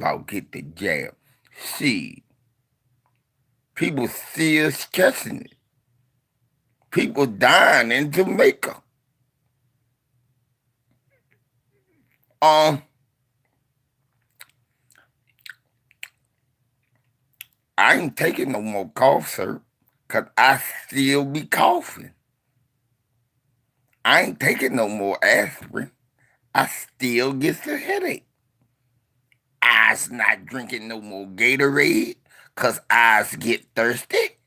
about get the jab. See, people still catching it. People dying in Jamaica. Um, I ain't taking no more cough syrup, cause I still be coughing. I ain't taking no more aspirin. I still get the headache. I's not drinking no more Gatorade, cause I's get thirsty.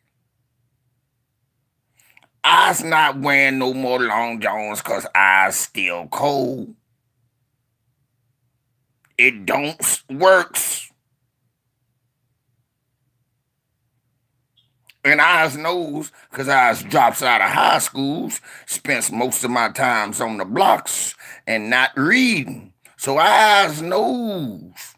I's not wearing no more long johns, cause I's still cold. It don't works. And I's knows, cause I's drops out of high schools, spends most of my times on the blocks and not reading. So I's knows.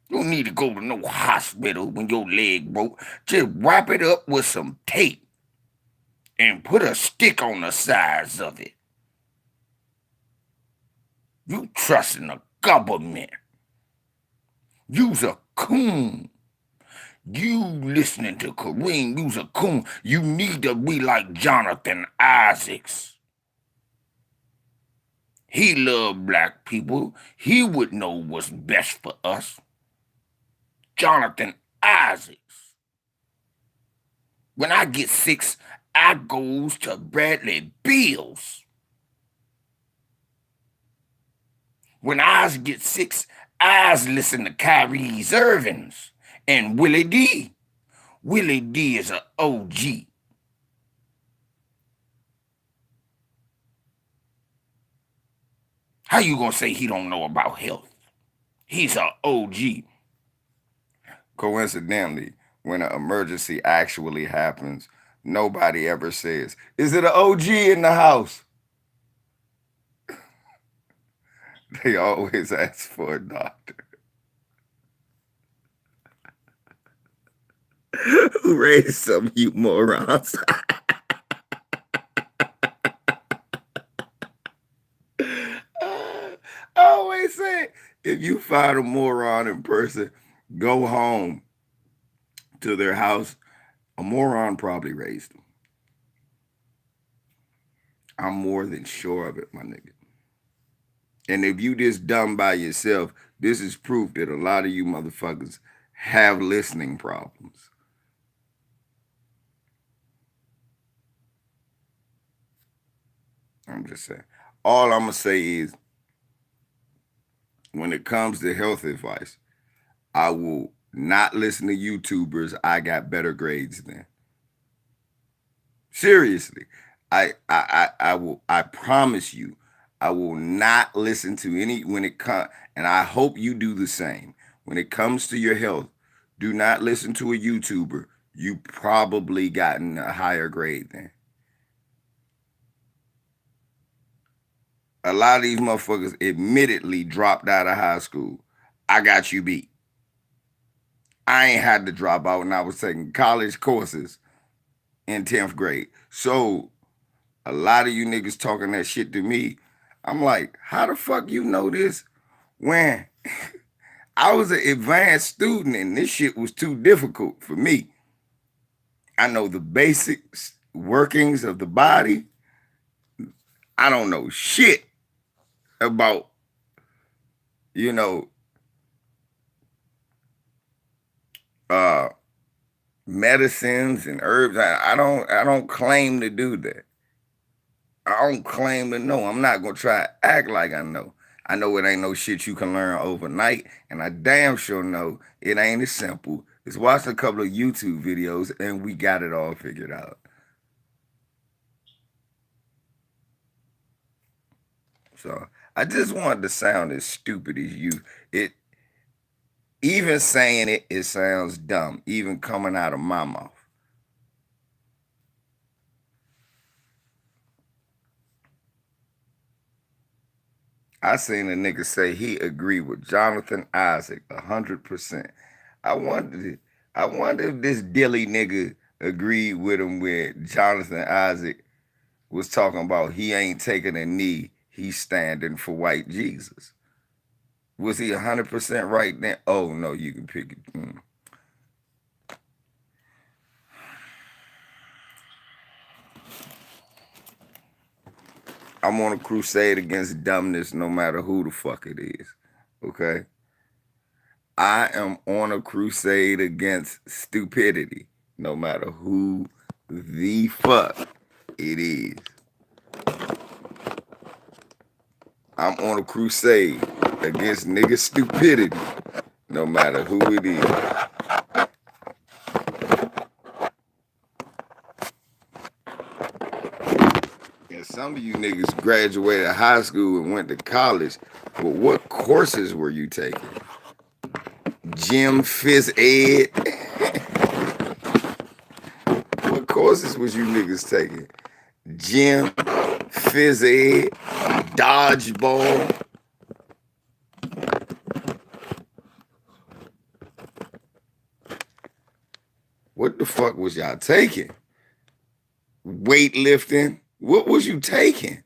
You don't need to go to no hospital when your leg broke. Just wrap it up with some tape and put a stick on the sides of it. You trusting the government. You's a coon. You listening to Kareem, you's a coon. You need to be like Jonathan Isaacs. He loved black people. He would know what's best for us. Jonathan Isaacs. When I get sick, I goes to Bradley Bills. When I get sick, I listen to Kyrie Irvings and Willie D. Willie D is an OG. How you gonna say he don't know about health? He's an OG. Coincidentally, when an emergency actually happens, nobody ever says, "Is it an OG in the house?" They always ask for a doctor. Who raised some you morons? I always say, if you find a moron in person, go home to their house. A moron probably raised them. I'm more than sure of it, my nigga. And if you just dumb by yourself, this is proof that a lot of you motherfuckers have listening problems. I'm just saying. All I'm gonna say is, when it comes to health advice, I will not listen to YouTubers I got better grades than. Seriously. I will, I promise you, I will not listen to any when it comes, and I hope you do the same. When it comes to your health, do not listen to a YouTuber you probably gotten a higher grade than. A lot of these motherfuckers admittedly dropped out of high school. I got you beat. I ain't had to drop out when I was taking college courses in 10th grade. So a lot of you niggas talking that shit to me, I'm like, how the fuck you know this when I was an advanced student and this shit was too difficult for me? I know the basics workings of the body. I don't know shit about, you know, uh medicines and herbs. I don't claim to do that. I don't claim to know. I'm not gonna try to act like I know. I know it ain't no shit you can learn overnight, and I damn sure know it ain't as simple as watching a couple of YouTube videos and we got it all figured out. So I just wanted to sound as stupid as you. It even saying it sounds dumb, even coming out of my mouth. I seen a nigga say he agreed with Jonathan Isaac 100%. I wonder, I wonder if this dilly nigga agreed with him when Jonathan Isaac was talking about he ain't taking a knee, he's standing for white Jesus. Was he 100% right then? Oh no, you can pick it. I'm on a crusade against dumbness no matter who the fuck it is. Okay? I am on a crusade against stupidity no matter who the fuck it is. I'm on a crusade against nigga stupidity no matter who it is. And some of you niggas graduated high school and went to college, but what courses were you taking? Gym, phys ed? What courses was you niggas taking? Gym, phys ed, dodgeball? What the fuck was y'all taking? Weightlifting? What was you taking?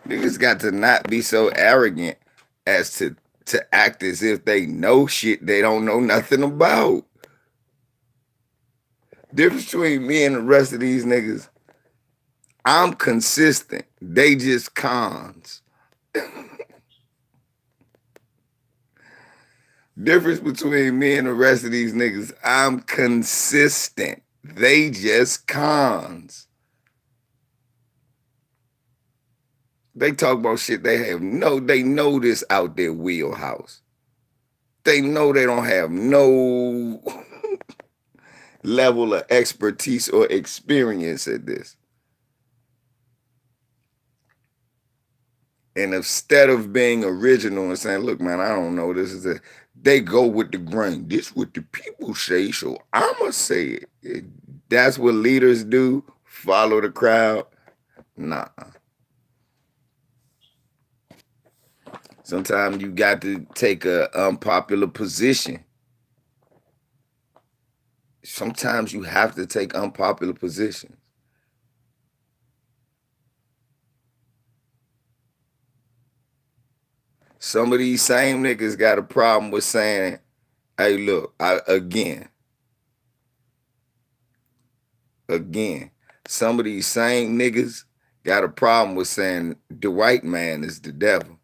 Niggas got to not be so arrogant as to act as if they know shit they don't know nothing about. Difference between me and the rest of these niggas, I'm consistent. They just cons. Difference between me and the rest of these niggas, I'm consistent. They just cons. They talk about shit they know this out their wheelhouse. They know they don't have no level of expertise or experience at this. And instead of being original and saying, look, man, I don't know, this is it, they go with the grain. This what the people say, so I'ma say it. That's what leaders do, follow the crowd. Nah. Sometimes you got to take a unpopular position. Sometimes you have to take unpopular positions. Some of these same niggas got a problem with saying, hey, look, again, some of these same niggas got a problem with saying the white man is the devil.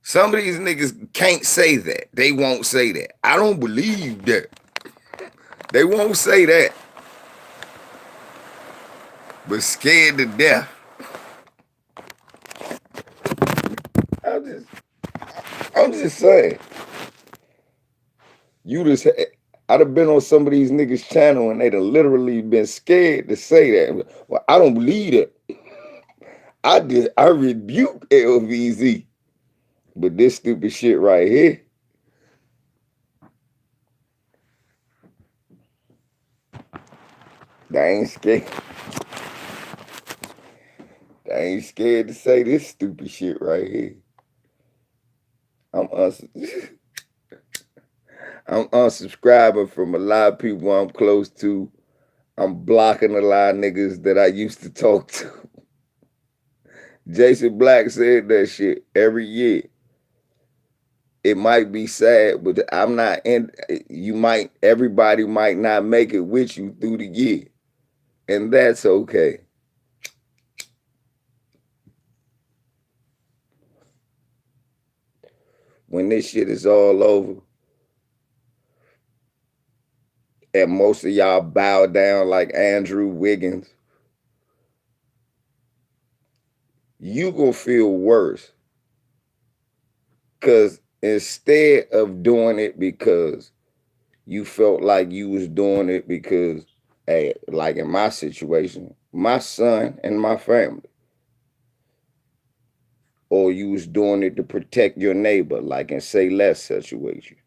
Some of these niggas can't say that. They won't say that. I don't believe that. They won't say that. But scared to death. I'm just saying. I'd have been on some of these niggas' channel and they'd have literally been scared to say that. Well, I don't believe that. I rebuke LVZ. But this stupid shit right here, they ain't scared. They ain't scared to say this stupid shit right here. I'm unsubscribing from a lot of people I'm close to. I'm blocking a lot of niggas that I used to talk to. Jason Black said that shit every year. It might be sad, but I'm not in. Everybody might not make it with you through the year, and that's okay. When this shit is all over, and most of y'all bow down like Andrew Wiggins, you gonna feel worse. Because instead of doing it because you felt like you was doing it because, hey, like in my situation, my son and my family, or you was doing it to protect your neighbor, like in Say Less situation,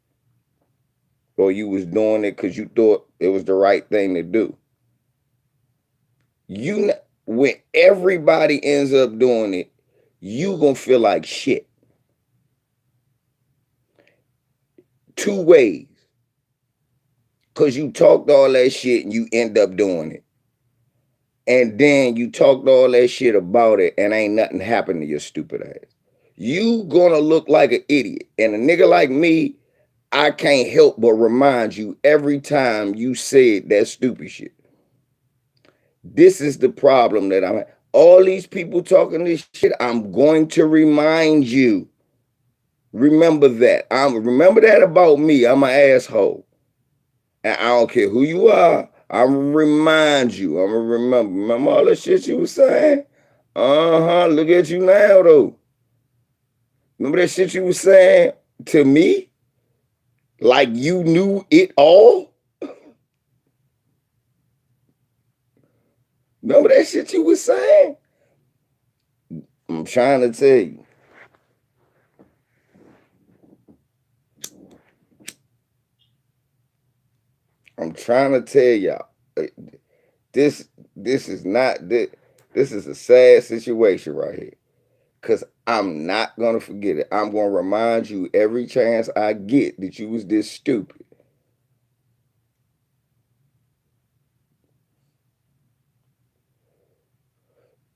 or you was doing it because you thought it was the right thing to do. When everybody ends up doing it, you gonna feel like shit. Two ways. Cause you talked all that shit and you end up doing it. And then you talked all that shit about it and ain't nothing happened to your stupid ass. You gonna look like an idiot. And a nigga like me, I can't help but remind you every time you said that stupid shit. This is the problem that I'm at. All these people talking this shit, I'm going to remind you. Remember that. Remember that about me. I'm an asshole. And I don't care who you are. I'm gonna remind you. I'm gonna remember. Remember all the shit you was saying? Uh-huh. Look at you now though. Remember that shit you was saying to me? Like you knew it all? Remember that shit you was saying? I'm trying to tell you. I'm trying to tell y'all. This is not this is a sad situation right here. Cause I'm not gonna forget it. I'm gonna remind you every chance I get that you was this stupid.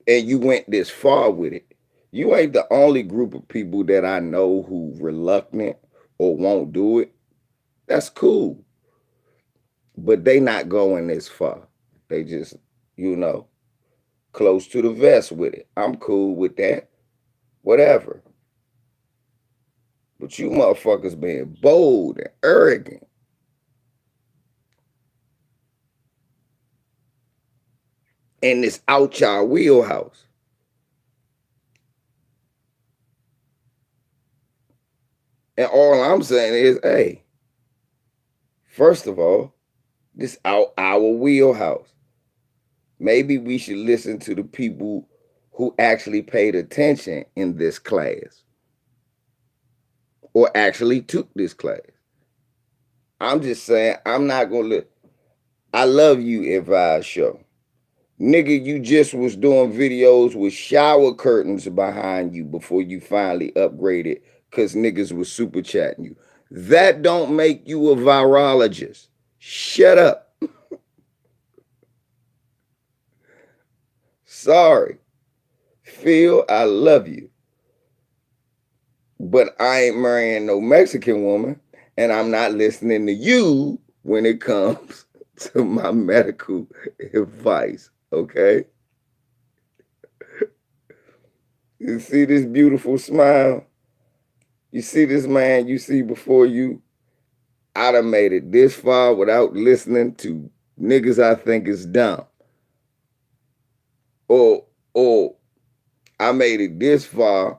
And you went this far with it. You ain't the only group of people that I know who reluctant or won't do it. That's cool. But they not going this far. They just, you know, close to the vest with it. I'm cool with that. Whatever. But you motherfuckers being bold and arrogant. And it's out y'all wheelhouse. And all I'm saying is, hey, first of all, this out our wheelhouse. Maybe we should listen to the people who actually paid attention in this class or actually took this class. I'm just saying, I'm not gonna let. I love you, Advise Show. Nigga, you just was doing videos with shower curtains behind you before you finally upgraded because niggas was super chatting you. That don't make you a virologist. Shut up. Sorry. Phil, I love you. But I ain't marrying no Mexican woman, and I'm not listening to you when it comes to my medical advice, okay? You see this beautiful smile? You see this man you see before you? I done made it this far without listening to niggas I think is dumb. Or I made it this far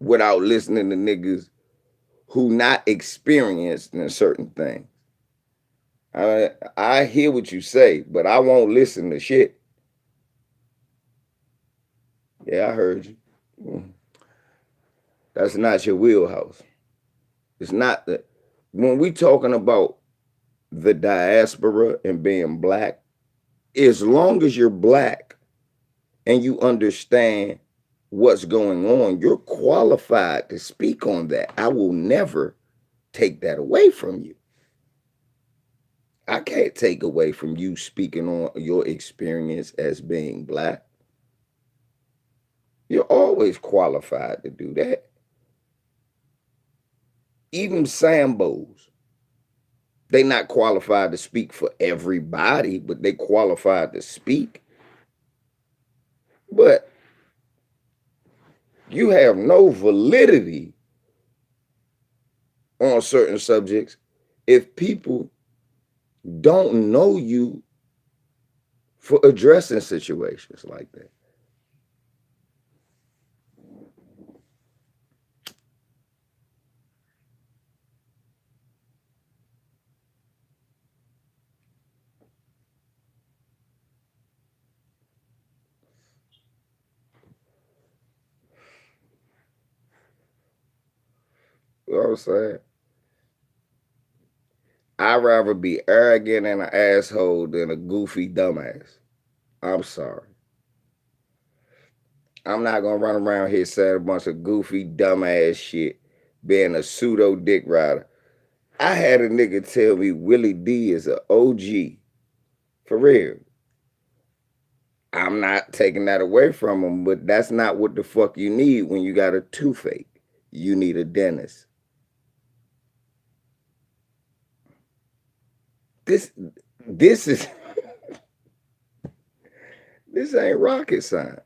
without listening to niggas who not experienced in certain things. I hear what you say, but I won't listen to shit. Yeah, I heard you. That's not your wheelhouse. It's not the when we talking about the diaspora and being black, as long as you're black and you understand what's going on, you're qualified to speak on that. I will never take that away from you. I can't take away from you speaking on your experience as being black. You're always qualified to do that. Even Sambos, they not qualified to speak for everybody, but they qualified to speak. But you have no validity on certain subjects if people don't know you for addressing situations like that. You know what I'm saying? I'd rather be arrogant and an asshole than a goofy dumbass. I'm sorry. I'm not gonna run around here saying a bunch of goofy dumbass shit, being a pseudo dick rider. I had a nigga tell me Willie D is a OG. For real. I'm not taking that away from him, but that's not what the fuck you need when you got a toothache. You need a dentist. This this is this ain't rocket science.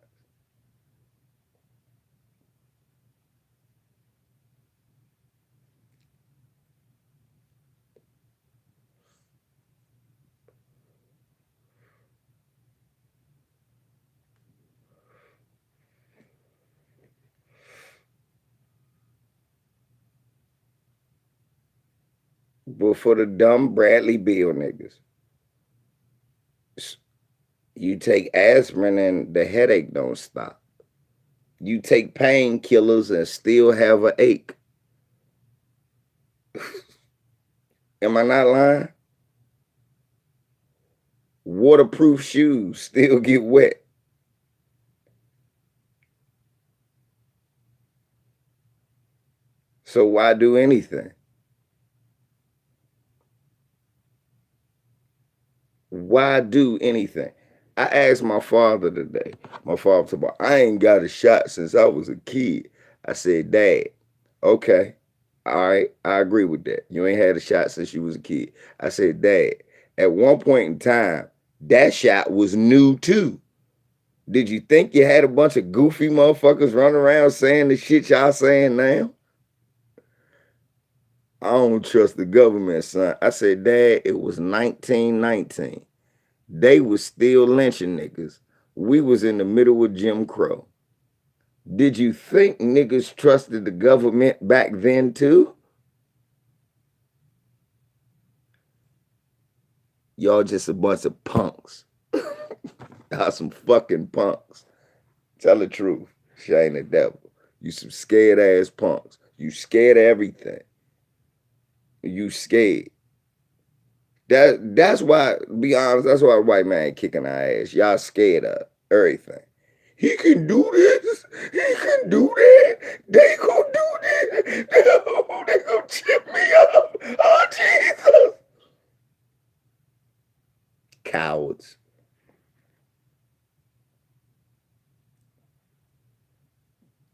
But for the dumb Bradley Bill niggas, you take aspirin and the headache don't stop. You take painkillers and still have an ache. Am I not lying? Waterproof shoes still get wet. So why do anything? Why do anything? I asked my father today. My father said, I ain't got a shot since I was a kid. I said, Dad, okay. All right, I agree with that. You ain't had a shot since you was a kid. I said, Dad, at one point in time, that shot was new too. Did you think you had a bunch of goofy motherfuckers running around saying the shit y'all saying now? I don't trust the government, son. I said, Dad, it was 1919. They was still lynching niggas. We was in the middle of Jim Crow. Did you think niggas trusted the government back then too? Y'all just a bunch of punks. Y'all some fucking punks. Tell the truth. Shane the devil. You some scared ass punks. You scared of everything. You scared. That's why, be honest, that's why a white man kicking our ass. Y'all scared of everything. He can do this. He can do that. They gonna do this. They gonna chip me up. Oh Jesus! Cowards.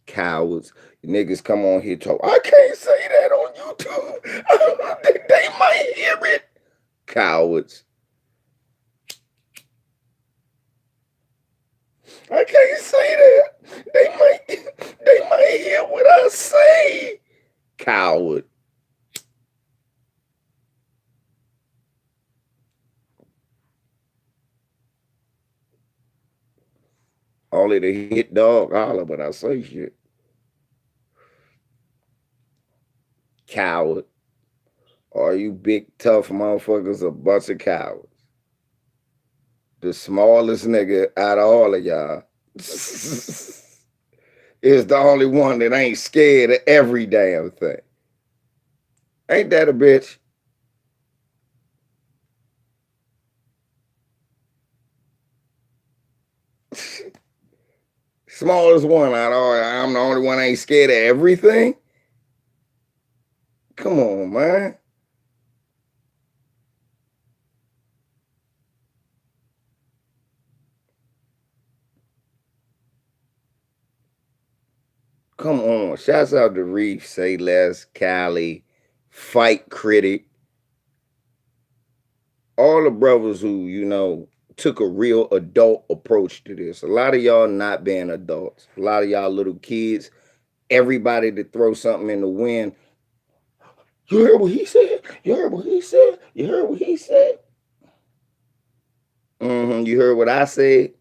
Cowards. Niggas come on here talk. I can't say that on YouTube. They might hear it. Cowards. I can't say that. They might hear what I say. Coward. Only the hit dog holler when I say shit. Coward. All you big tough motherfuckers a bunch of cowards. The smallest nigga out of all of y'all is the only one that ain't scared of every damn thing. Ain't that a bitch? Smallest one out of all. I'm the only one that ain't scared of everything. Come on, man. Come on. Shouts out to Reef, Say Less, Cali, Fight Critic, all the brothers who, took a real adult approach to this. A lot of y'all not being adults. A lot of y'all little kids. Everybody to throw something in the wind. You heard what he said? You heard what he said? You heard what he said? You heard what I said?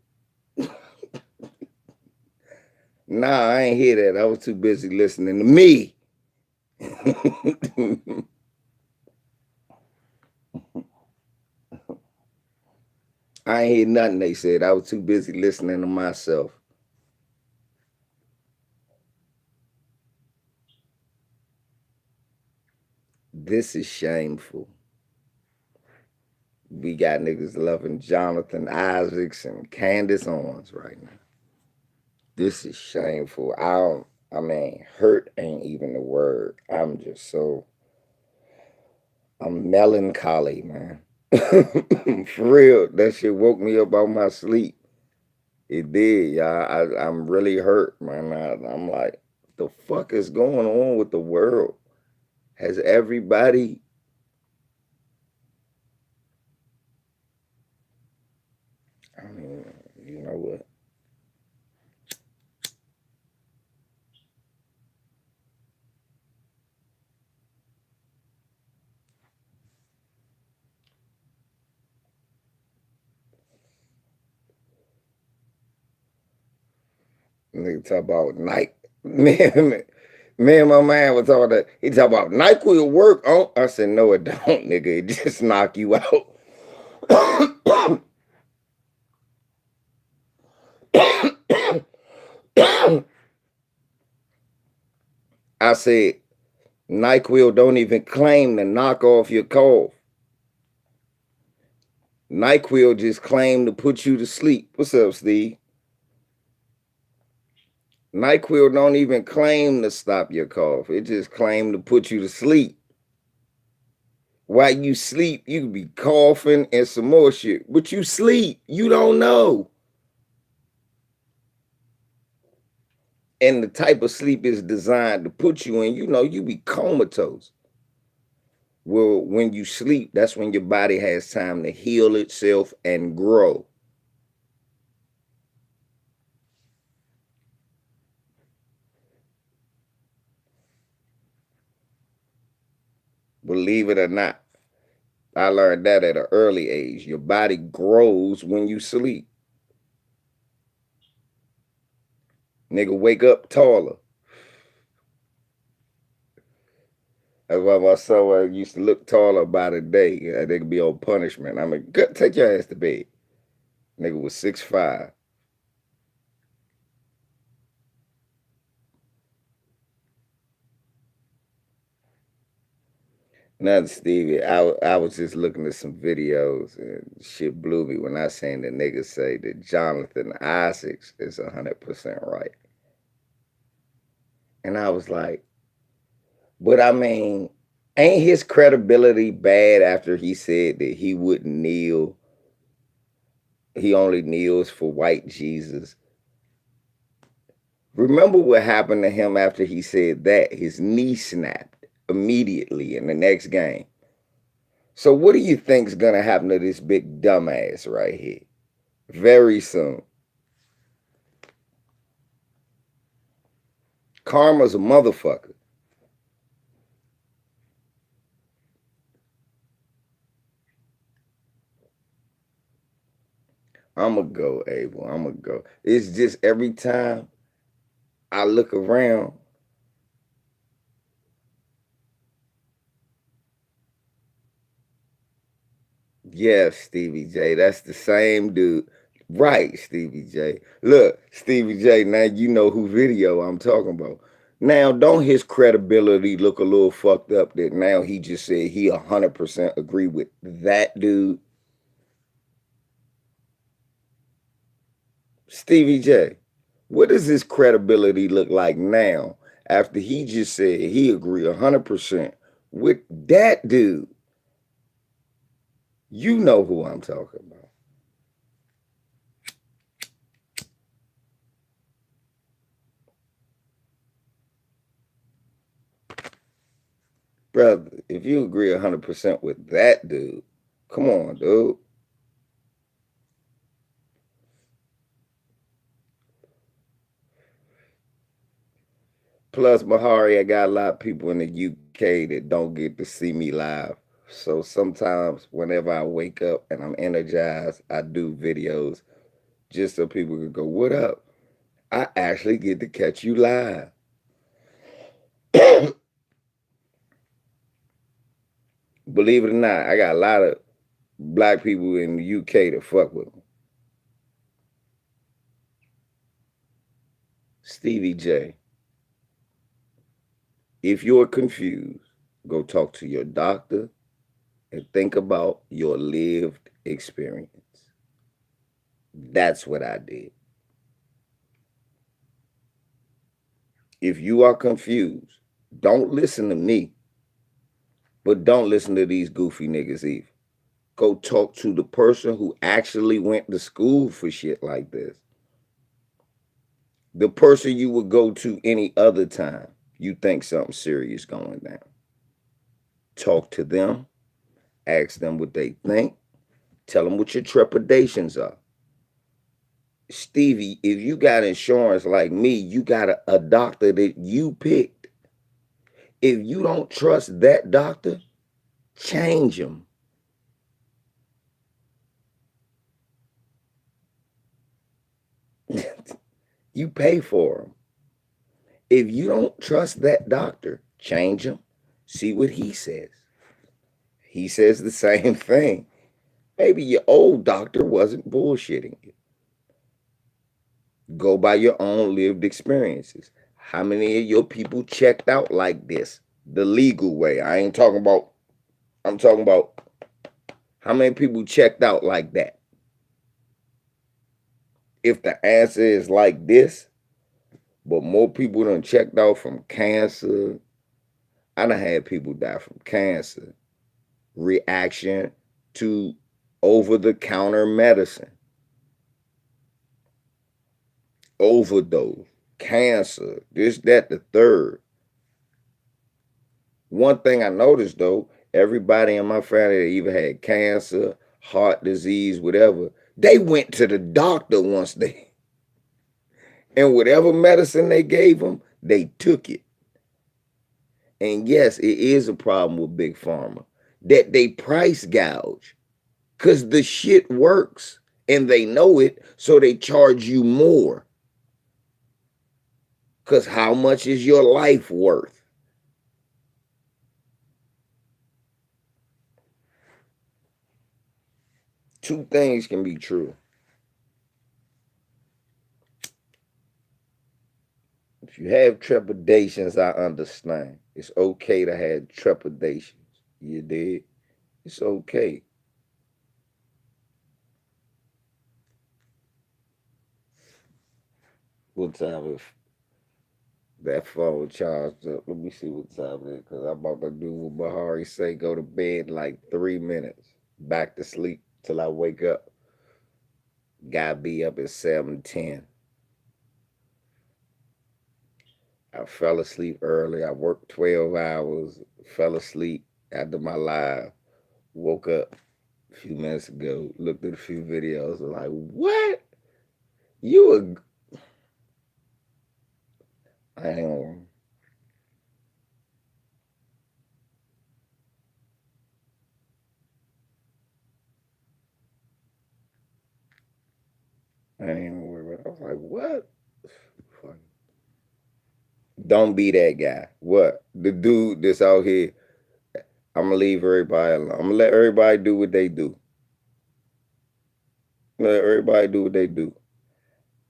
Nah, I ain't hear that. I was too busy listening to me. I ain't hear nothing they said. I was too busy listening to myself. This is shameful. We got niggas loving Jonathan Isaacs and Candace Owens right now. This is shameful. I mean, hurt ain't even the word. I'm just so I'm melancholy, man. For real, that shit woke me up out my sleep. It did, y'all. I'm really hurt, man. I'm like, the fuck is going on with the world? Has everybody? I mean, you know what? Nigga talk about Nike. Man, my man was talking that. He talk about Nike will work on. I said, no, it don't, nigga. It just knock you out. I said, NyQuil don't even claim to knock off your cough. NyQuil just claim to put you to sleep. What's up, Steve? NyQuil don't even claim to stop your cough. It just claim to put you to sleep. While you sleep, you could be coughing and some more shit. But you sleep. You don't know. And the type of sleep is designed to put you in, you be comatose. Well, when you sleep, that's when your body has time to heal itself and grow. Believe it or not, I learned that at an early age. Your body grows when you sleep. Nigga, wake up taller. That's why my son used to look taller by the day. They could be on punishment. I mean, take your ass to bed. Nigga was 6'5". Nothing, Stevie. I was just looking at some videos and shit blew me when I seen the nigga say that Jonathan Isaacs is 100% right. And I was like, but I mean, ain't his credibility bad after he said that he wouldn't kneel? He only kneels for white Jesus. Remember what happened to him after he said that? His knee snapped immediately in the next game. So what do you think's gonna happen to this big dumbass right here? Very soon. Karma's a motherfucker. I'ma go, Abel. I'ma go. It's just every time I look around, yes, Stevie J. That's the same dude. Right, Stevie J. Look, Stevie J, now you know who video I'm talking about. Now, don't his credibility look a little fucked up that now he just said he 100% agree with that dude? Stevie J, what does his credibility look like now after he just said he agree 100% with that dude? You know who I'm talking about. Brother, if you agree 100% with that dude, come on, dude. Plus, Mahari, I got a lot of people in the UK that don't get to see me live. So sometimes, whenever I wake up and I'm energized, I do videos just so people can go, "What up?" I actually get to catch you live. Believe it or not, I got a lot of black people in the UK that fuck with me. Stevie J, if you're confused, go talk to your doctor and think about your lived experience. That's what I did. If you are confused, don't listen to me. But don't listen to these goofy niggas either. Go talk to the person who actually went to school for shit like this. The person you would go to any other time you think something serious going down. Talk to them, ask them what they think, tell them what your trepidations are. Stevie, if you got insurance like me, you got a doctor that you picked. If you don't trust that doctor, change him. You pay for him. If you don't trust that doctor, change him. See what he says. He says the same thing. Maybe your old doctor wasn't bullshitting you. Go by your own lived experiences. How many of your people checked out like this? The legal way. I'm talking about how many people checked out like that. If the answer is like this, but more people done checked out from cancer. I done had people die from cancer. Reaction to over-the-counter medicine. Overdose. Cancer. This, that, the third. One thing I noticed though, everybody in my family that either had cancer, heart disease, whatever, they went to the doctor once and whatever medicine they gave them, they took it. And yes, it is a problem with Big Pharma that they price gouge because the shit works and they know it, so they charge you more. Because how much is your life worth? Two things can be true. If you have trepidations, I understand. It's okay to have trepidations. You did? It's okay. What time is that phone charged up? Let me see what time it is, because I'm about to do what Bahari say, go to bed in like 3 minutes. Back to sleep till I wake up. Gotta be up at 7:10. I fell asleep early. I worked 12 hours, fell asleep after my live, woke up a few minutes ago, looked at a few videos, and like, what? You I ain't gonna, I ain't even worried about it. I was like, what? Fuck. Don't be that guy. What? The dude that's out here, I'm gonna leave everybody alone. I'm gonna let everybody do what they do. Let everybody do what they do.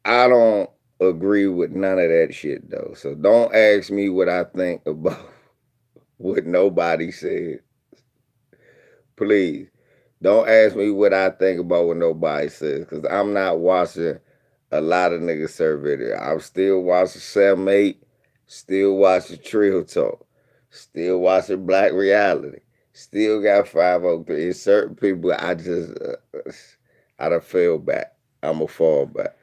I don't agree with none of that shit though. So don't ask me what I think about what nobody said. Please. Don't ask me what I think about what nobody says, because I'm not watching a lot of niggas serve video. I'm still watching 7-8, still watching Trill Talk, still watching Black Reality, still got 503. It's certain people I just, I done fell back. I'm a fall back.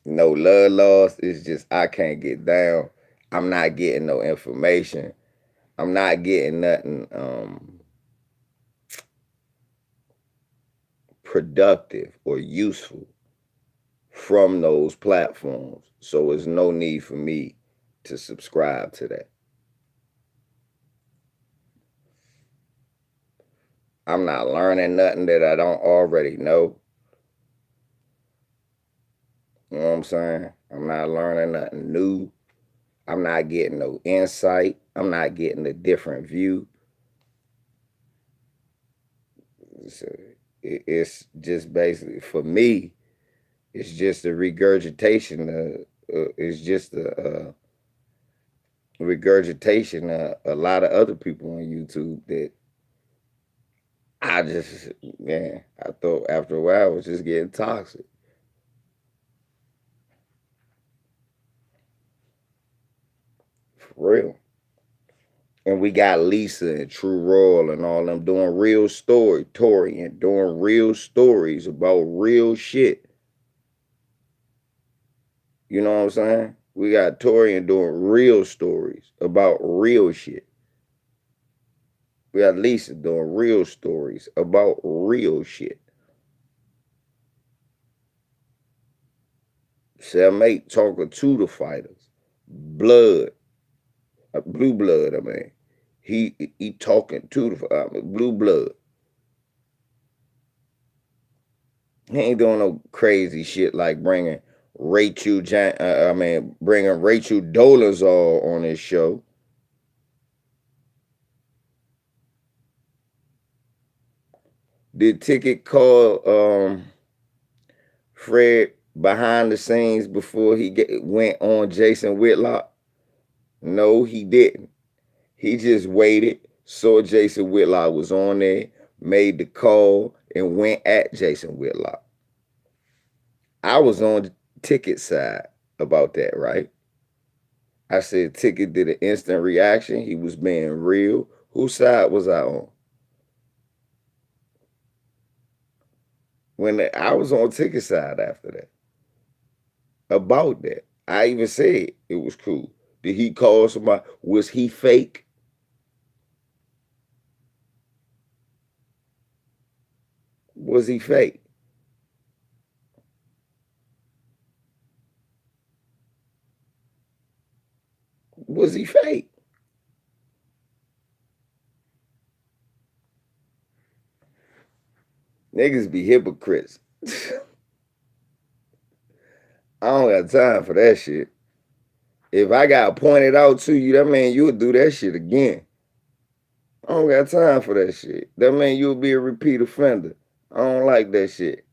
No love lost. It's just I can't get down. I'm not getting no information. I'm not getting nothing productive or useful from those platforms. So there's no need for me to subscribe to that. I'm not learning nothing that I don't already know. You know what I'm saying? I'm not learning nothing new. I'm not getting no insight. I'm not getting a different view. It's just basically, for me, it's just a regurgitation. It's just a regurgitation of a lot of other people on YouTube that I just, man, I thought after a while it was just getting toxic. real. And we got Lisa and True Royal and all them doing real story, Tori, and doing real stories about real shit. You know what I'm saying? We got Torian doing real stories about real shit. We got Lisa doing real stories about real shit. 7-8 talking to the fighters. Blood. Blue blood, I mean. He talking to the blue blood. He ain't doing no crazy shit like bringing bringing Rachel Dolezal on his show. Did Ticket call Fred behind the scenes before he went on Jason Whitlock? No, he didn't. He just waited, saw Jason Whitlock was on there, made the call, and went at Jason Whitlock. I was on the Ticket side about that, right? I said Ticket did an instant reaction. He was being real. Whose side was I on? I was on Ticket side after that. About that. I even said it was cool. Did he call somebody? Was he fake? Was he fake? Was he fake? Niggas be hypocrites. I don't got time for that shit. If I got pointed out to you, that mean you'll do that shit again. I don't got time for that shit. That mean you'll be a repeat offender. I don't like that shit.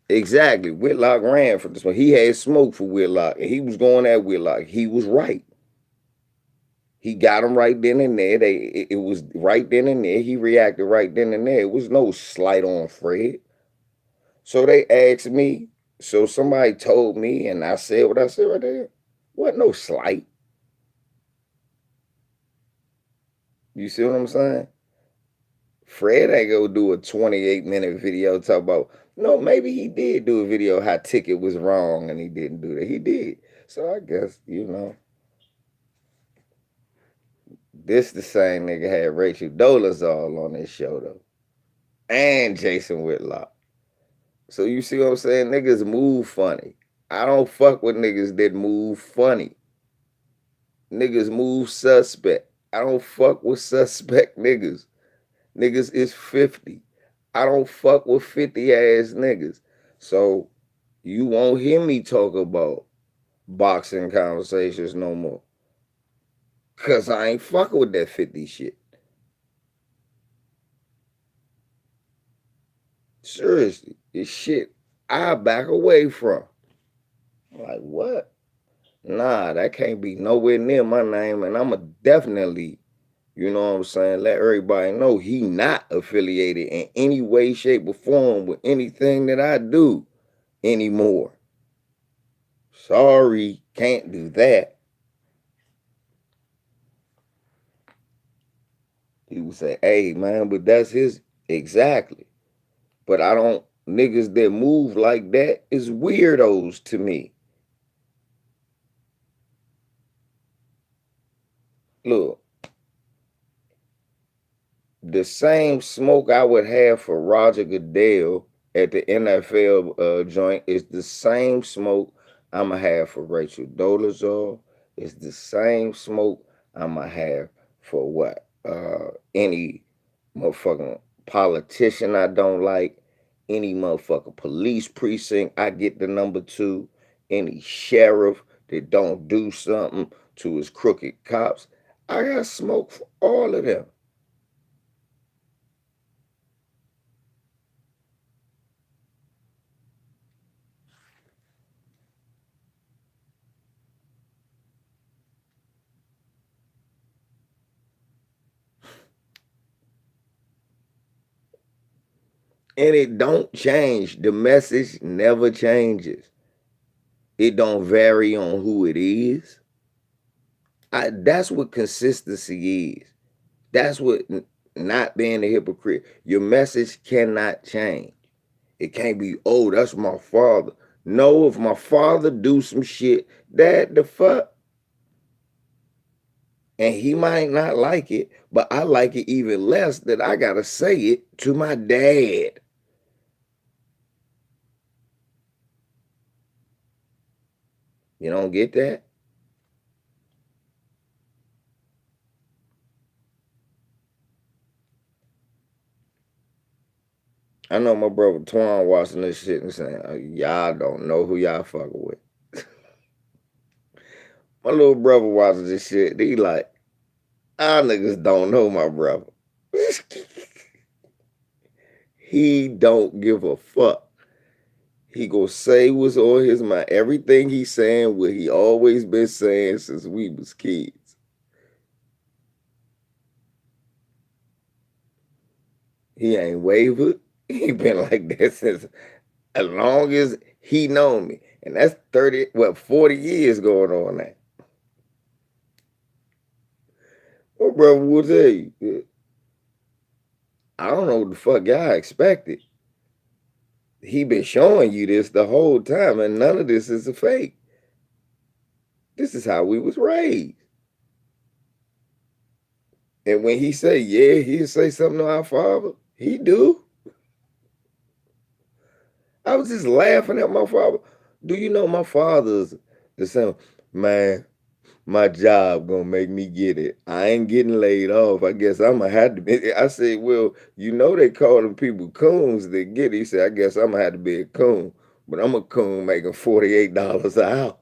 Exactly. Whitlock ran for this one. He had smoke for Whitlock, and he was going at Whitlock. He was right. He got him right then and there. It was right then and there. He reacted right then and there. It was no slight on Fred. So they asked me. So somebody told me, and I said what I said right there. What no slight. You see what I'm saying? Fred ain't gonna do a 28-minute video talk about. No, maybe he did do a video how Ticket was wrong and he didn't do that. He did. So I guess this the same nigga had Rachel Dolezal on his show though, and Jason Whitlock. So you see what I'm saying? Niggas move funny. I don't fuck with niggas that move funny. Niggas move suspect. I don't fuck with suspect niggas. Niggas is 50. I don't fuck with 50 ass niggas. So you won't hear me talk about boxing conversations no more. Cause I ain't fucking with that 50 shit. Seriously, it's shit I back away from. Like what? Nah, that can't be nowhere near my name, and I'ma definitely, you know what I'm saying, let everybody know he not affiliated in any way, shape, or form with anything that I do anymore. Sorry, can't do that. He would say, hey man, but that's his exactly. But I don't niggas that move like that is weirdos to me. Look, the same smoke I would have for Roger Goodell at the NFL joint is the same smoke I'ma have for Rachel Dolezal. It's the same smoke I'ma have for what? Any motherfucking politician I don't like, any motherfucking police precinct I get the number two, any sheriff that don't do something to his crooked cops. I got smoke for all of them. And it don't change. The message never changes. It don't vary on who it is. That's what consistency is. That's what not being a hypocrite. Your message cannot change. It can't be, oh, that's my father. No, if my father do some shit, that the fuck, and he might not like it, but I like it even less that I gotta say it to my dad. You don't get that? I know my brother Twan watching this shit and saying, oh, y'all don't know who y'all fucking with. My little brother watching this shit, he like, I niggas don't know my brother. He don't give a fuck. He gonna say what's on his mind. Everything he's saying, what he always been saying since we was kids. He ain't wavered. He been like that since as long as he known me. And that's 30, 40 years going on now. My brother will tell you, I don't know what the fuck y'all expected. He been showing you this the whole time, and none of this is a fake. This is how we was raised. And when he say, yeah, he'll say something to our father, he do. I was just laughing at my father. Do you know my father's the same? Man, my job gonna make me get it. I ain't getting laid off. I guess I'm gonna have to be. I said, well, you know they call them people coons that get it. He said, I guess I'm gonna have to be a coon, but I'm a coon making $48 an hour.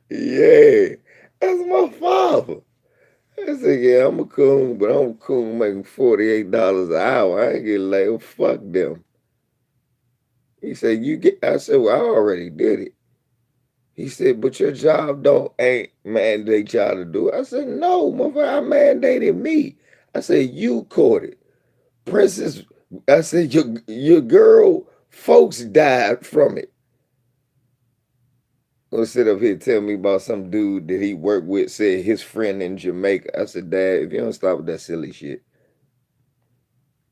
Yeah, that's my father. I said, yeah, I'm a coon, but I'm a coon making $48 an hour. I ain't getting laid off. Fuck them. He said, you get. I said, well, I already did it. He said, but your job don't ain't mandate y'all to do it. I said, no, motherfucker, I mandated me. I said, you caught it. Princess, I said, your girl folks died from it. Gonna sit up here tell me about some dude that he worked with said his friend in Jamaica. I said, Dad, if you don't stop with that silly shit.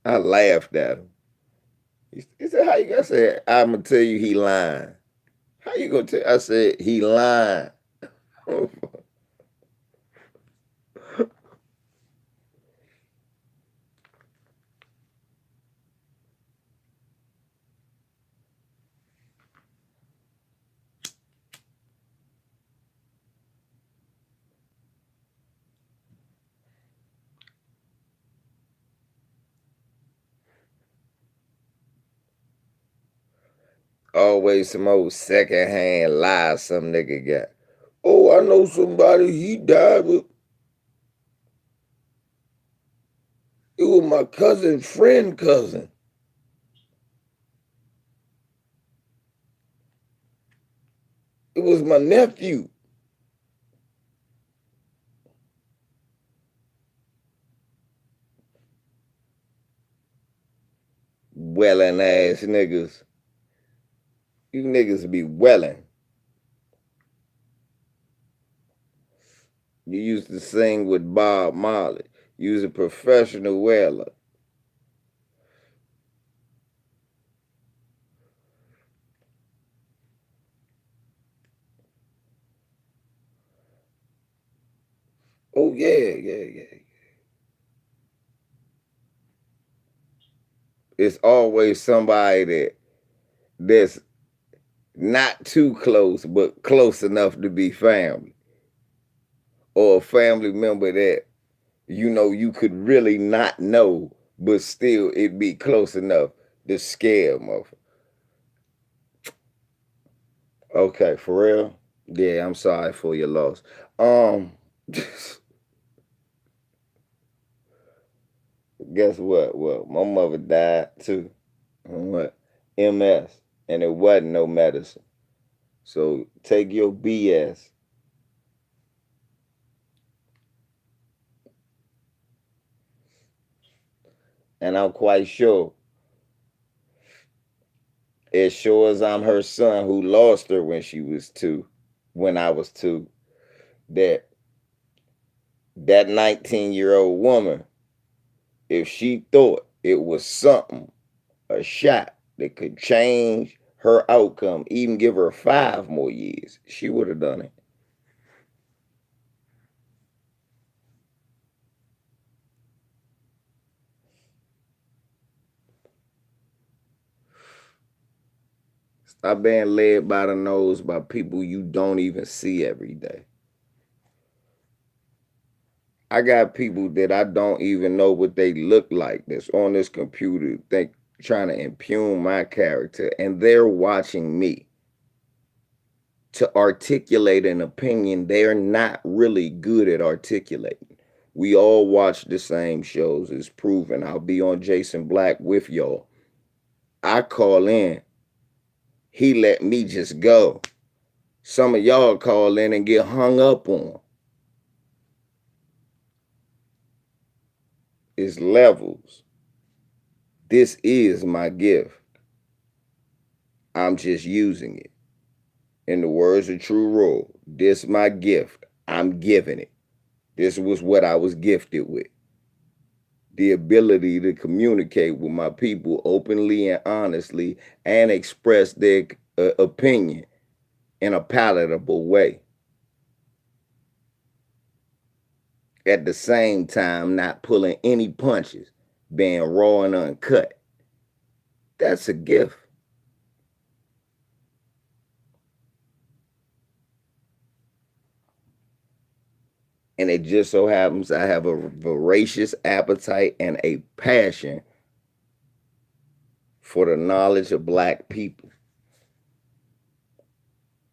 I laughed at him. He said, how you gonna say I'ma tell you he lying. How you gonna tell I said he lying. Always some old secondhand lie some nigga got. Oh, I know somebody, he died with it was my cousin's friend cousin. It was my nephew. Welling ass niggas. You niggas be welling. You used to sing with Bob Marley. You was a professional weller. Oh yeah, yeah, yeah. It's always somebody that's not too close, but close enough to be family. Or a family member that you know you could really not know, but still it be close enough to scare motherfucker. Okay, for real? Yeah, I'm sorry for your loss. Um guess what? Well, my mother died too. What? MS. And it wasn't no medicine. So take your BS. And I'm quite sure, as sure as I'm her son who lost her when she was 2, when I was 2, that that 19-year-old woman, if she thought it was something, a shot that could change her outcome, even give her 5 more years, she would have done it. Stop being led by the nose by people you don't even see every day. I got people that I don't even know what they look like that's on this computer think trying to impugn my character, and they're watching me to articulate an opinion they're not really good at articulating. We all watch the same shows, it's proven. I'll be on Jason Black with y'all. I call in, he let me just go. Some of y'all call in and get hung up on. It's levels. This is my gift. I'm just using it. In the words of True Rule, this my gift. I'm giving it. This was what I was gifted with. The ability to communicate with my people openly and honestly and express their opinion in a palatable way. At the same time, not pulling any punches, being raw and uncut. That's a gift. And it just so happens I have a voracious appetite and a passion for the knowledge of black people.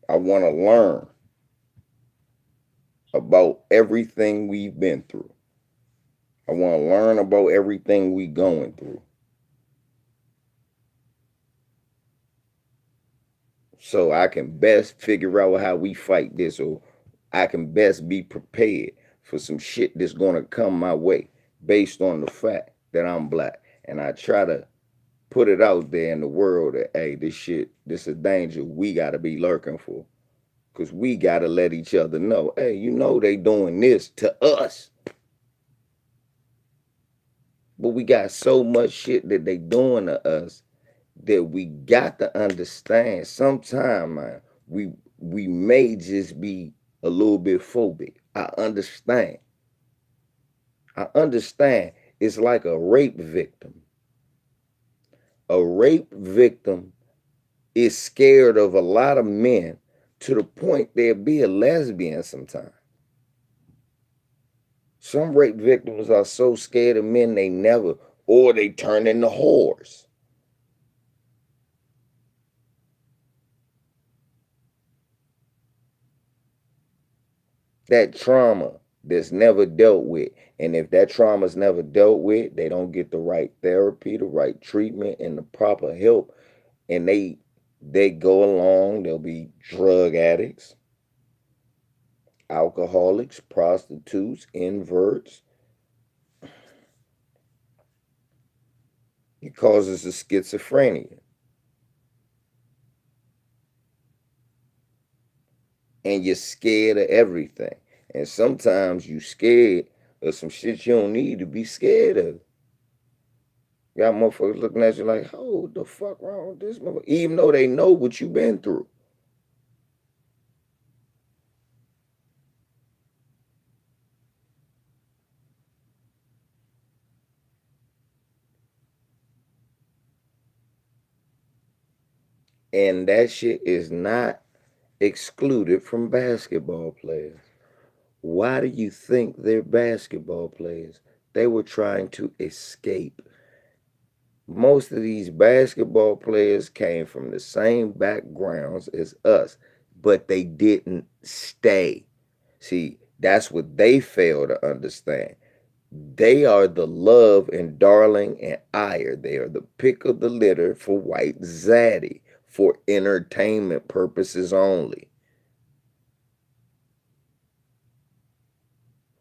I want to learn about everything we've been through. I want to learn about everything we going through. So I can best figure out how we fight this, or I can best be prepared for some shit that's going to come my way based on the fact that I'm black. And I try to put it out there in the world that, hey, this shit, this is a danger we got to be lurking for. Because we got to let each other know, hey, you know they doing this to us. But we got so much shit that they doing to us that we got to understand sometime, man, we may just be a little bit phobic. I understand. I understand. It's like a rape victim. A rape victim is scared of a lot of men to the point they'll be a lesbian sometimes. Some rape victims are so scared of men they never, or they turn into whores. That trauma that's never dealt with. And if that trauma's never dealt with, they don't get the right therapy, the right treatment, and the proper help. And they go along, they'll be drug addicts, alcoholics, prostitutes, inverts. It causes a schizophrenia. And you're scared of everything. And sometimes you scared of some shit you don't need to be scared of. Got motherfuckers looking at you like, oh, what the fuck wrong with this motherfucker? Even though they know what you've been through. And that shit is not excluded from basketball players. Why do you think they're basketball players? They were trying to escape. Most of these basketball players came from the same backgrounds as us, but they didn't stay. See, that's what they fail to understand. They are the love and darling and ire. They are the pick of the litter for white zaddy for entertainment purposes only.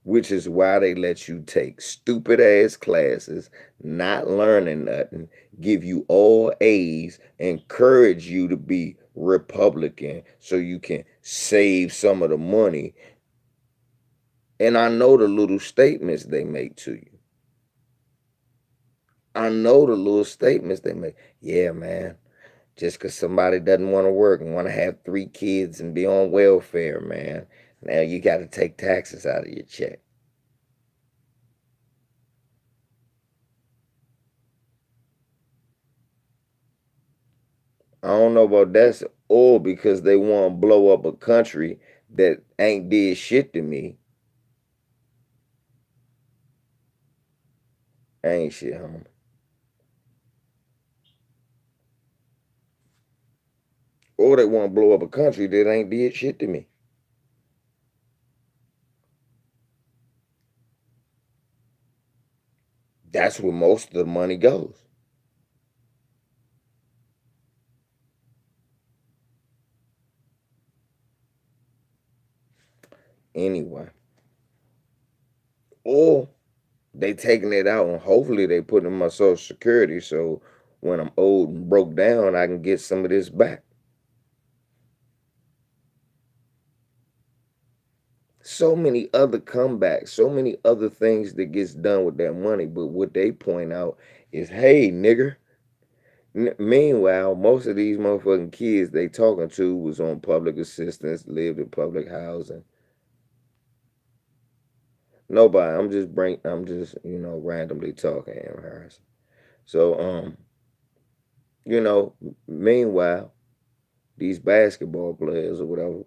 which is why they let you take stupid ass classes, not learning nothing, give you all A's, encourage you to be Republican so you can save some of the money. And I know the little statements they make to you. I know the little statements they make. Yeah, man. Just because somebody doesn't want to work and want to have 3 kids and be on welfare, man. Now you got to take taxes out of your check. I don't know about that, or because they want to blow up a country that ain't did shit to me. Ain't shit, homie. Or they want to blow up a country that ain't did shit to me. That's where most of the money goes. Anyway. Or they taking it out and hopefully they put in my social security so when I'm old and broke down I can get some of this back. So many other comebacks, so many other things that gets done with that money. But what they point out is, hey, nigger. Meanwhile, most of these motherfucking kids they talking to was on public assistance, lived in public housing. Nobody. I'm just randomly talking, Harris. So you know, meanwhile, these basketball players or whatever,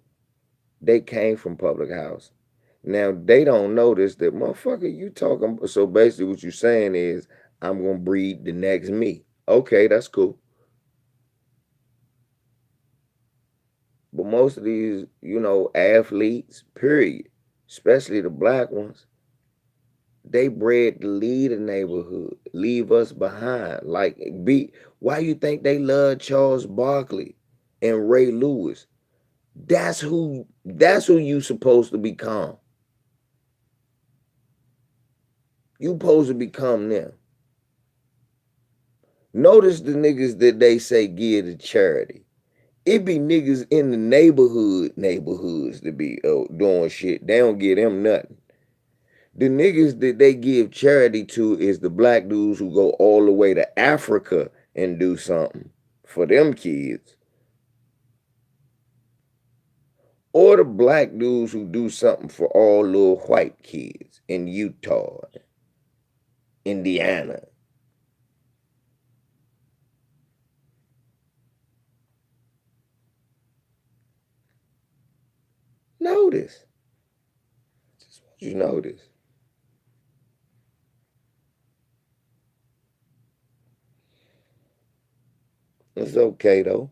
they came from public housing. Now they don't notice that motherfucker you talking. So basically, what you saying is, I'm gonna breed the next me. Okay, that's cool. But most of these, athletes, period, especially the black ones, they bred to leave the neighborhood, leave us behind. Like, why you think they love Charles Barkley and Ray Lewis? That's who you supposed to become. You supposed to become them. Notice the niggas that they say give to charity. It be niggas in the neighborhoods that be doing shit. They don't give them nothing. The niggas that they give charity to is the black dudes who go all the way to Africa and do something for them kids. Or the black dudes who do something for all little white kids in Utah, Indiana. Notice. Just want you to notice. It's okay though.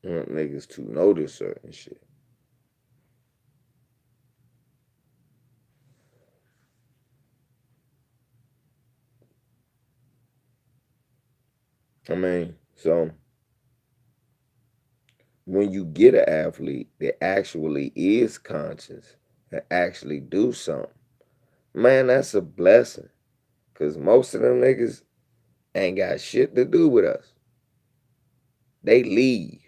I want niggas to notice certain shit. I mean, so when you get an athlete that actually is conscious and actually do something, man, that's a blessing. Cause most of them niggas ain't got shit to do with us. They leave.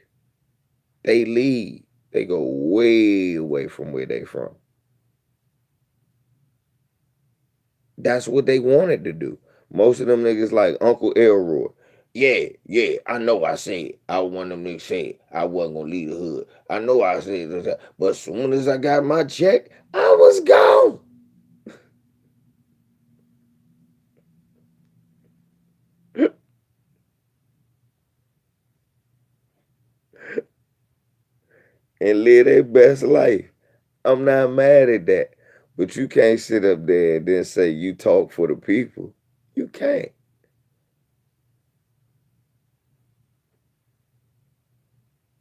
They leave. They go way away from where they from. That's what they wanted to do. Most of them niggas like Uncle Elroy. Yeah, yeah, I know I said I was one of them niggas said I wasn't gonna leave the hood. I know I said that, but as soon as I got my check, I was gone. And live their best life. I'm not mad at that. But you can't sit up there and then say you talk for the people. You can't.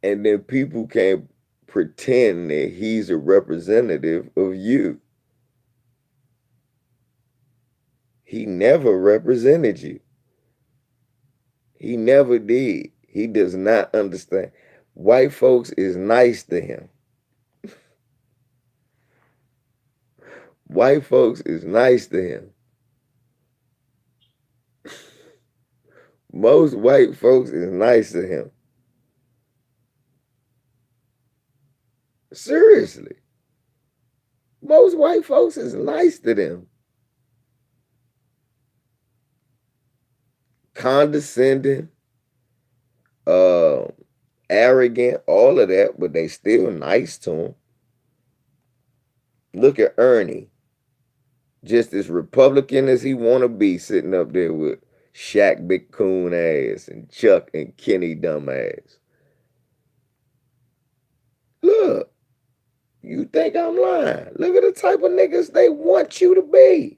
And then people can't pretend that he's a representative of you. He never represented you. He never did. He does not understand. White folks is nice to him. White folks is nice to him. Most white folks is nice to him. Seriously. Most white folks is nice to them. Condescending, uh, arrogant, all of that, but they still nice to him. Look at Ernie, just as Republican as he want to be, sitting up there with Shaq Big Coon ass and Chuck and Kenny dumb ass. Look, you think I'm lying? Look at the type of niggas they want you to be.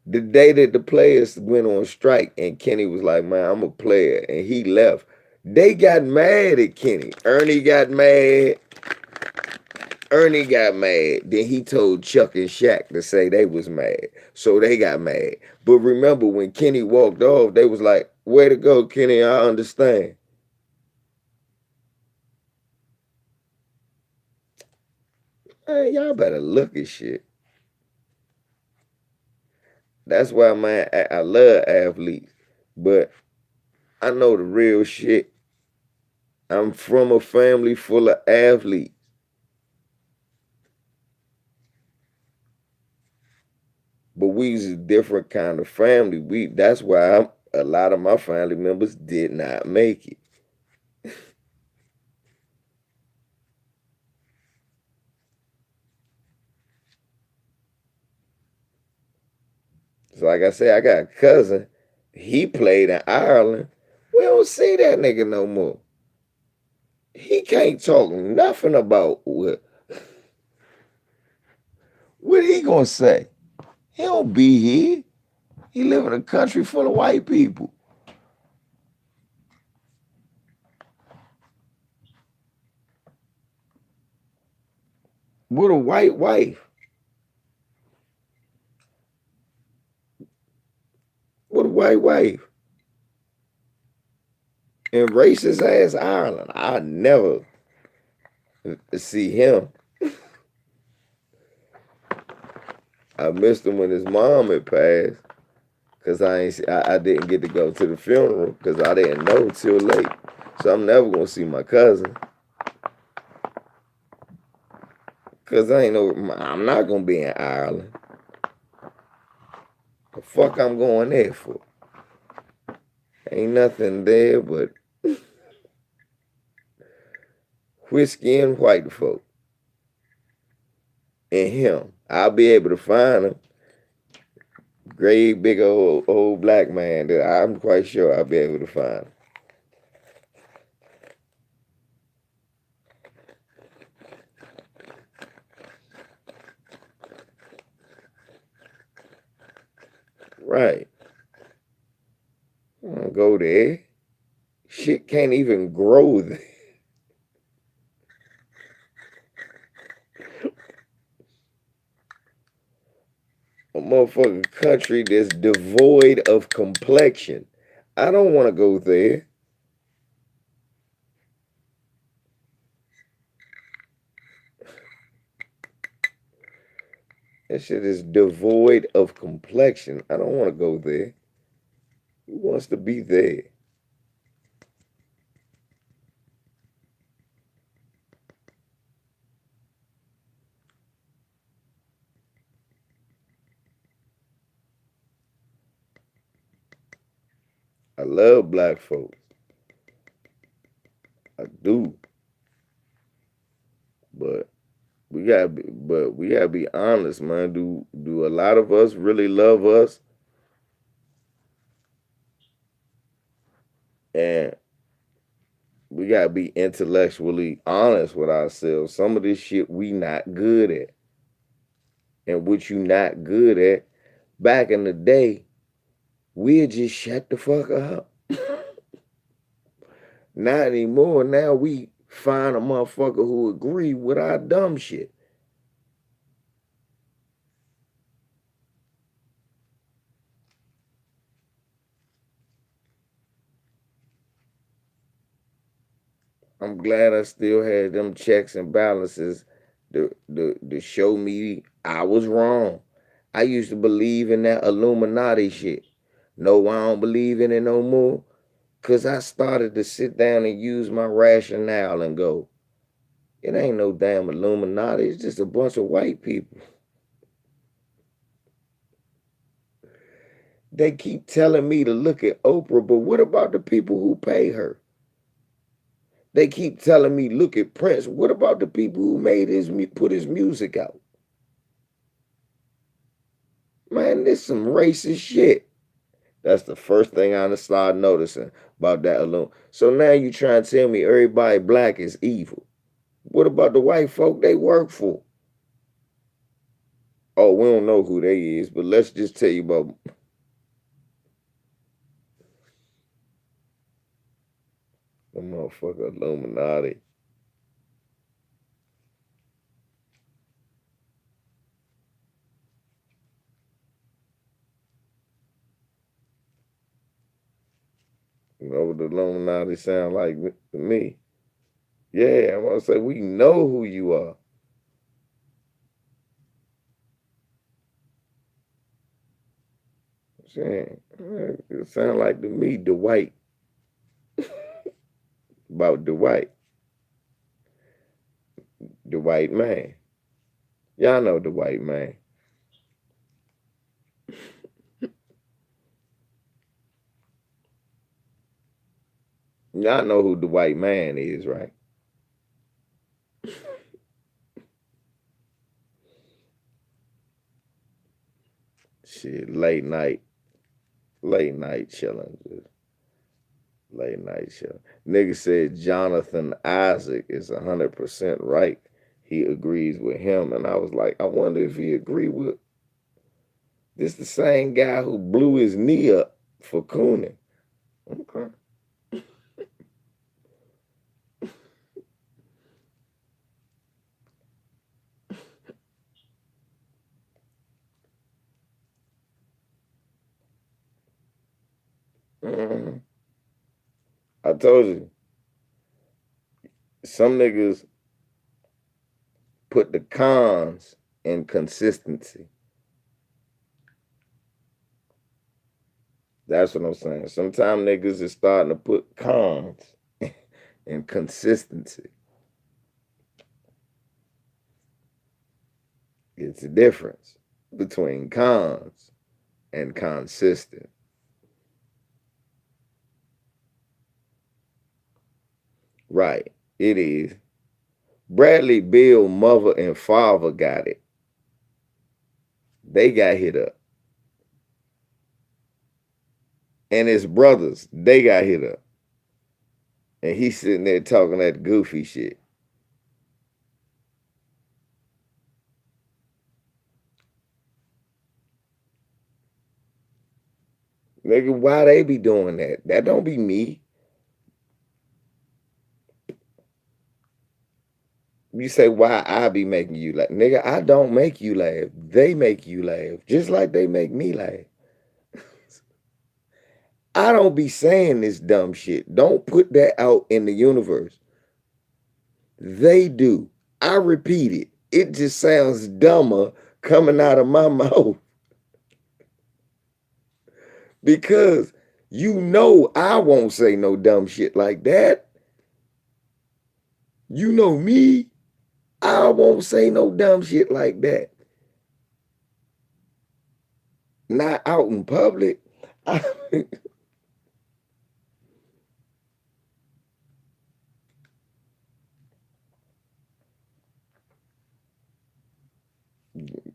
The day that the players went on strike and Kenny was like, man, I'm a player, and he left, they got mad at Kenny. Ernie got mad. Then he told Chuck and Shaq to say they was mad. So they got mad. But remember, when Kenny walked off, they was like, way to go, Kenny, I understand. Man, y'all better look at shit. That's why, man, I love athletes. But I know the real shit. I'm from a family full of athletes. But we's a different kind of family. That's why a lot of my family members did not make it. So like I said, I got a cousin. He played in Ireland. We don't see that nigga no more. He can't talk nothing about what he gonna say. He don't be here. He live in a country full of white people. With a white wife. With a white wife. In racist ass Ireland. I never see him. I missed him when his mom had passed. Cause I didn't get to go to the funeral because I didn't know till late. So I'm never gonna see my cousin. Cause I'm not gonna be in Ireland. The fuck I'm going there for? Ain't nothing there but whiskey and white folk. And him. I'll be able to find him. Great big old black man that I'm quite sure I'll be able to find him. Right. I don't go there. Shit can't even grow there. A motherfucking country that's devoid of complexion. I don't want to go there. That shit is devoid of complexion. I don't want to go there. Who wants to be there? I love black folks. I do. But we gotta be honest, man. Do a lot of us really love us? And we gotta be intellectually honest with ourselves. Some of this shit we not good at. And what you not good at, back in the day, we'd just shut the fuck up. Not anymore. Now we find a motherfucker who agree with our dumb shit. I'm glad I still had them checks and balances to show me I was wrong. I used to believe in that Illuminati shit. No, I don't believe in it no more. Cause I started to sit down and use my rationale and go, it ain't no damn Illuminati. It's just a bunch of white people. They keep telling me to look at Oprah, but what about the people who pay her? They keep telling me look at Prince. What about the people who made put his music out? Man, this some racist shit. That's the first thing I started noticing about that alone. So now you trying to tell me everybody black is evil. What about the white folk they work for? Oh, we don't know who they is, but let's just tell you about the motherfucker Illuminati. You know what the Illuminati sound like to me? Yeah, I'm gonna say we know who you are. I'm saying it sound like to me Dwight about the white man. Y'all know the white man. Y'all know who the white man is, right? Shit, late night chilling, just late night chilling. Nigga said Jonathan Isaac is 100% right. He agrees with him, and I was like, I wonder if he agree with this the same guy who blew his knee up for cooning. Okay. Mhm. I told you, some niggas put the cons in consistency. That's what I'm saying. Sometimes niggas is starting to put cons in consistency. It's a difference between cons and consistent. Right. It is. Bradley Bill mother and father got it. They got hit up. And his brothers, they got hit up. And he's sitting there talking that goofy shit. Nigga, why they be doing that? That don't be me. You say why I be making you laugh. Nigga, I don't make you laugh. They make you laugh. Just like they make me laugh. I don't be saying this dumb shit. Don't put that out in the universe. They do. I repeat it. It just sounds dumber coming out of my mouth because you know I won't say no dumb shit like that. You know me. I won't say no dumb shit like that. Not out in public. I,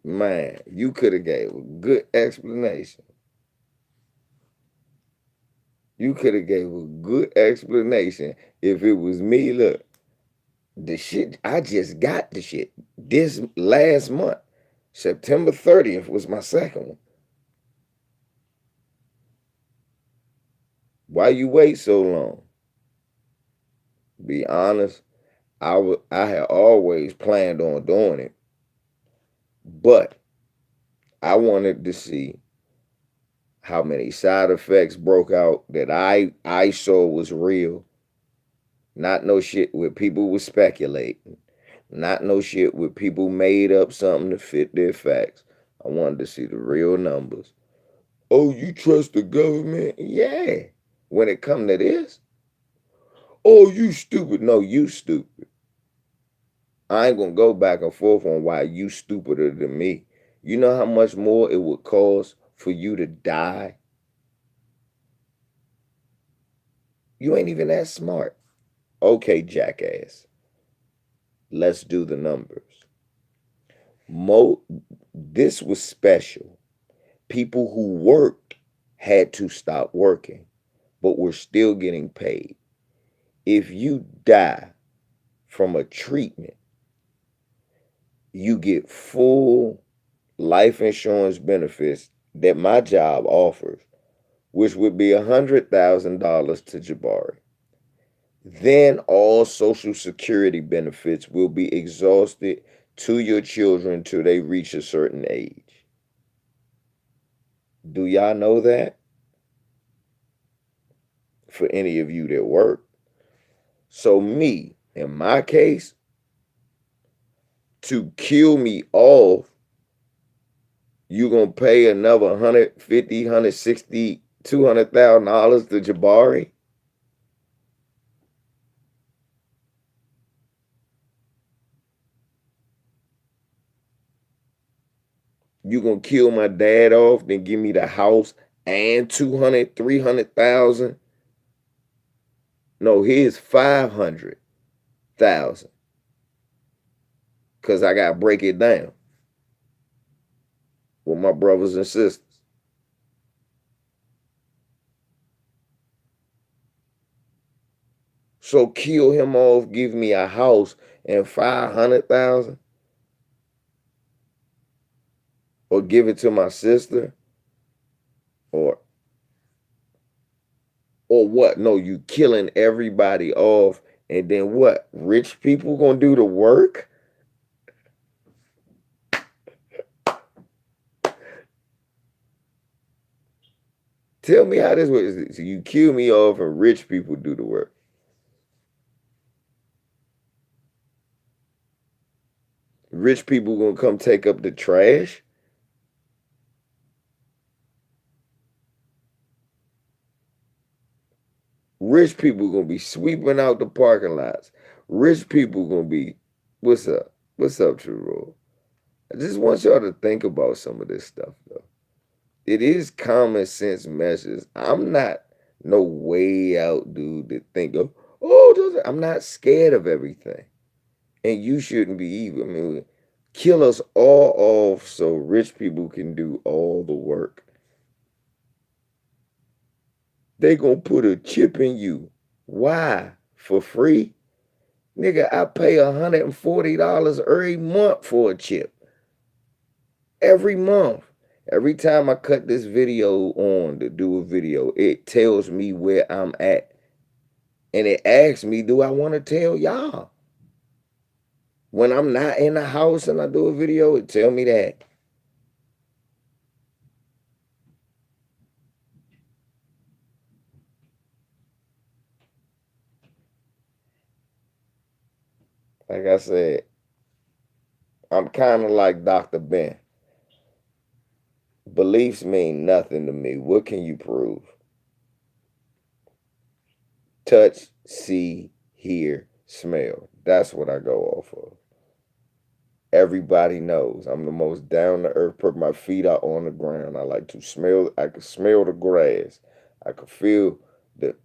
man, you could have gave a good explanation. You could have gave a good explanation if it was me. Look, the shit I just got the shit this last month. September 30th was my second one. Why you wait so long? Be honest, I had always planned on doing it, but I wanted to see how many side effects broke out that I saw was real. Not no shit where people was speculating. Not no shit where people made up something to fit their facts. I wanted to see the real numbers. Oh, you trust the government? Yeah. When it come to this, oh, you stupid. No, you stupid. I ain't gonna go back and forth on why you stupider than me. You know how much more it would cost for you to die? You ain't even that smart. Okay, jackass. Let's do the numbers. Mo this was special. People who worked had to stop working, but were still getting paid. If you die from a treatment, you get full life insurance benefits that my job offers, which would be $100,000 to Jabari. Then all Social Security benefits will be exhausted to your children till they reach a certain age. Do y'all know that? For any of you that work. So, me, in my case, to kill me off, you gonna pay another 150, 160, $200,000 to Jabari? You gonna kill my dad off, then give me the house and 200, 300,000? No, here's 500,000. Cause I gotta break it down with my brothers and sisters. So kill him off, give me a house and 500,000, or give it to my sister, or what? No, you killing everybody off, and then what? Rich people gonna do the work? Tell me how this works. So you kill me off, and rich people do the work. Rich people gonna come take up the trash. Rich people gonna be sweeping out the parking lots. Rich people gonna be, what's up? What's up, True Roll? I just want y'all to think about some of this stuff, though. It is common sense measures. I'm not no way out dude that think of, oh, I'm not scared of everything. And you shouldn't be either. I mean, kill us all off so rich people can do all the work. They gonna put a chip in you. Why? For free? Nigga, I pay $140 every month for a chip. Every month. Every time I cut this video on to do a video, it tells me where I'm at. And it asks me, do I want to tell y'all? When I'm not in the house and I do a video, it tell me that. Like I said, I'm kind of like Dr. Ben. Beliefs mean nothing to me. What can you prove? Touch, see, hear, smell. That's what I go off of. Everybody knows I'm the most down to earth. Put my feet out on the ground. I like to smell. I can smell the grass. I can feel the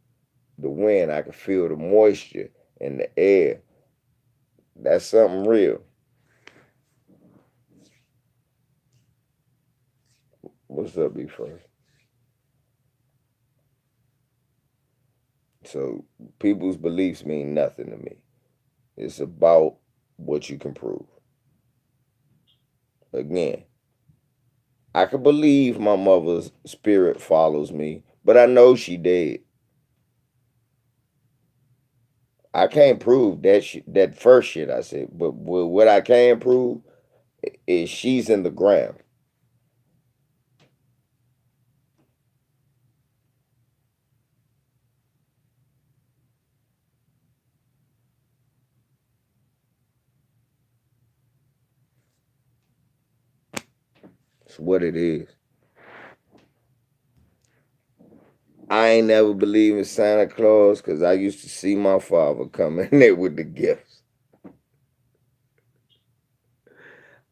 wind. I can feel the moisture in the air. That's something real. What's up, B first? So people's beliefs mean nothing to me. It's about what you can prove. Again, I can believe my mother's spirit follows me, but I know she dead. I can't prove that that first shit I said, but what I can prove is she's in the ground. It's what it is. I ain't never believed in Santa Claus because I used to see my father come in there with the gifts.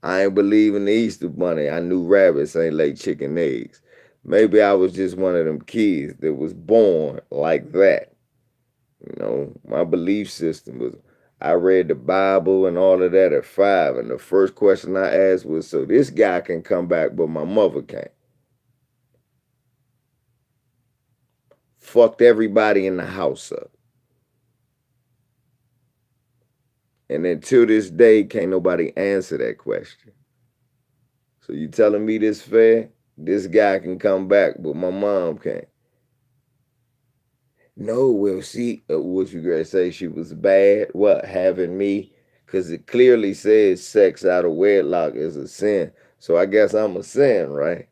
I ain't believe in the Easter Bunny. I knew rabbits ain't lay chicken eggs. Maybe I was just one of them kids that was born like that. My belief system was I read the Bible and all of that at 5, and the first question I asked was, so this guy can come back, but my mother can't. Fucked everybody in the house up. And then to this day, can't nobody answer that question. So you telling me this fair? This guy can come back, but my mom can't. No, well, see, what you gonna say? She was bad. What, having me? Because it clearly says sex out of wedlock is a sin. So I guess I'm a sin, right?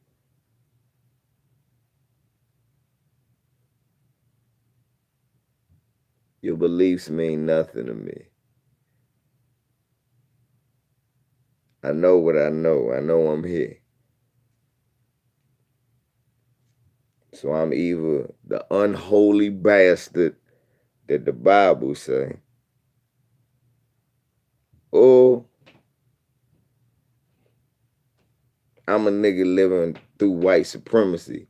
Your beliefs mean nothing to me. I know what I know. I know I'm here. So I'm either the unholy bastard that the Bible say, or I'm a nigga living through white supremacy,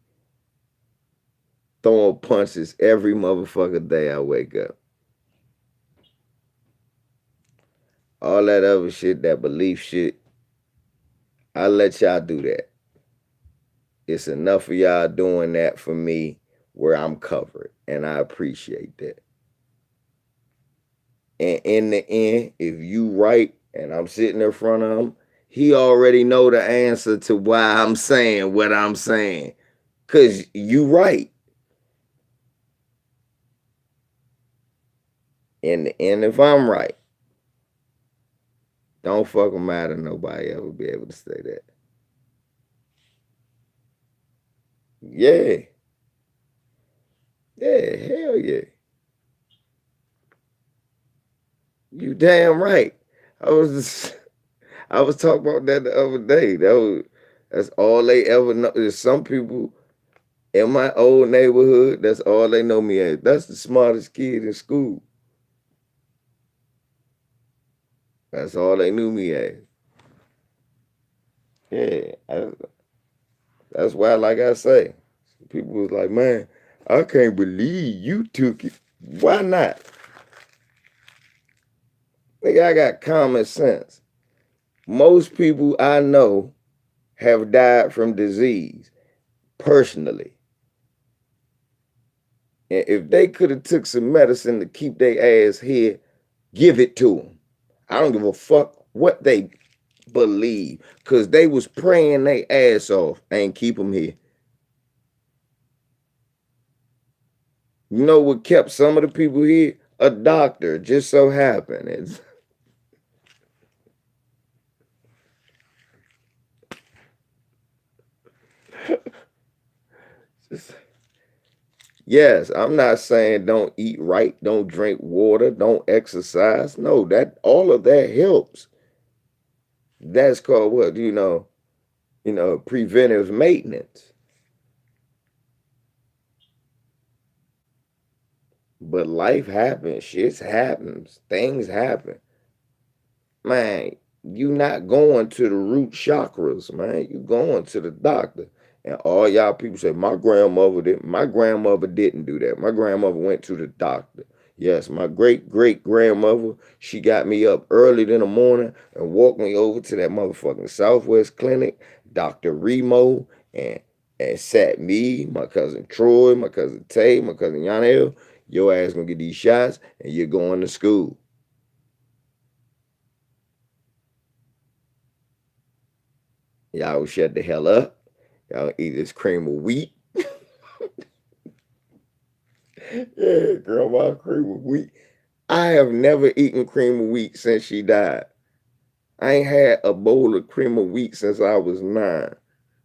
throwing punches every motherfucker day I wake up. All that other shit, that belief shit, I let y'all do that. It's enough of y'all doing that for me where I'm covered, and I appreciate that. And in the end, if you right and I'm sitting in front of him, he already know the answer to why I'm saying what I'm saying. Cause you right. And if I'm right, don't fucking matter nobody ever be able to say that. Yeah. Yeah, hell yeah. You damn right. I was just, I was talking about that the other day. That's all they ever know. There's some people in my old neighborhood, that's all they know me as. That's the smartest kid in school. That's all they knew me as. Yeah, that's why, like I say, people was like, man, I can't believe you took it. Why not? Nigga, I got common sense. Most people I know have died from disease personally. And if they could have took some medicine to keep their ass here, give it to them. I don't give a fuck what they believe, because they was praying their ass off and keep them here. You know what kept some of the people here? A doctor, just so happened. Just, yes, I'm not saying don't eat right, don't drink water, don't exercise. No, that all of that helps. That's called what? Preventive maintenance. But life happens, shit happens, things happen. Man, you not going to the root chakras, man. You going to the doctor. And all y'all people say, my grandmother did. My grandmother didn't do that. My grandmother went to the doctor. Yes, my great great grandmother, she got me up early in the morning and walked me over to that motherfucking Southwest Clinic, Dr. Remo, and sat me, my cousin Troy, my cousin Tay, my cousin Yanel. Your ass gonna get these shots and you're going to school. Y'all shut the hell up. Y'all eat this cream of wheat. Yeah, grandma cream of wheat. I have never eaten cream of wheat since she died. I ain't had a bowl of cream of wheat since I was 9.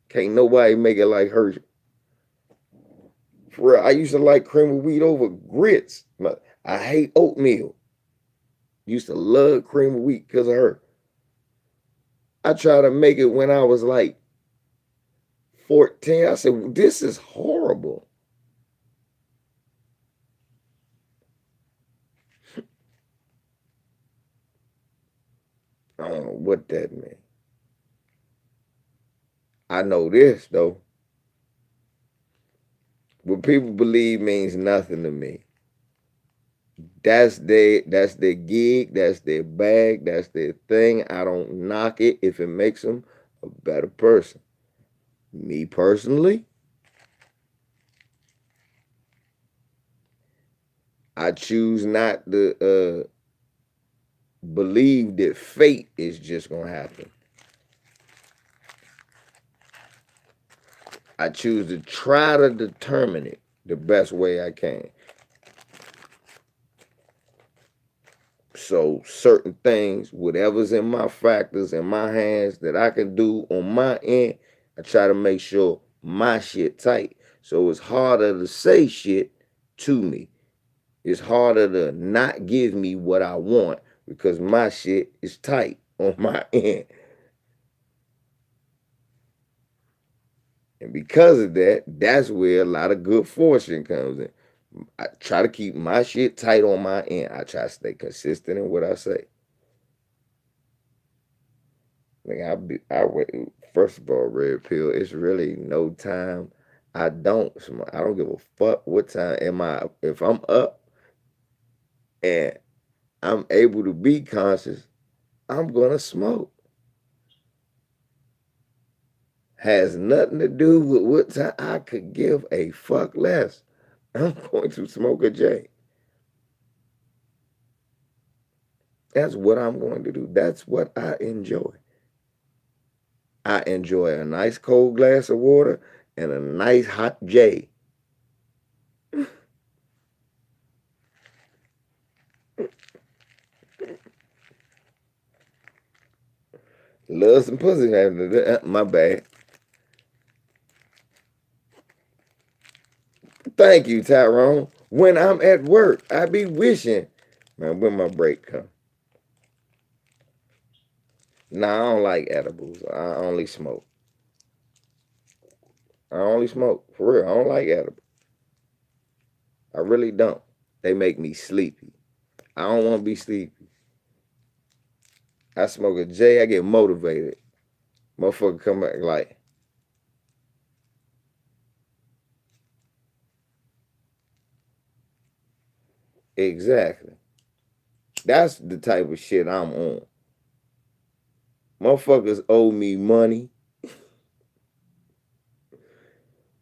Can't nobody make it like her. For real, I used to like cream of wheat over grits. I hate oatmeal. Used to love cream of wheat because of her. I tried to make it when I was like 14. I said, this is horrible. I don't know what that meant. I know this though. What people believe means nothing to me. That's their gig, that's their bag, that's their thing. I don't knock it if it makes them a better person. Me personally, I choose not to believe that fate is just gonna happen. I choose to try to determine it the best way I can. So certain things, whatever's in my factors in my hands that I can do on my end, I try to make sure my shit tight. So it's harder to say shit to me. It's harder to not give me what I want because my shit is tight on my end. And because of that, that's where a lot of good fortune comes in. I try to keep my shit tight on my end. I try to stay consistent in what I say. Like first of all, red pill. It's really no time. I don't give a fuck what time am I. If I'm up and I'm able to be conscious, I'm gonna smoke. Has nothing to do with what time. I could give a fuck less. I'm going to smoke a J. That's what I'm going to do. That's what I enjoy. I enjoy a nice cold glass of water and a nice hot J. Love some pussy. My bad. Thank you, Tyrone. When I'm at work, I be wishing, man, when my break come. Nah, I don't like edibles. I only smoke. I only smoke. For real, I don't like edibles. I really don't. They make me sleepy. I don't want to be sleepy. I smoke a J, I get motivated. Motherfucker come back like, exactly. That's the type of shit I'm on. Motherfuckers owe me money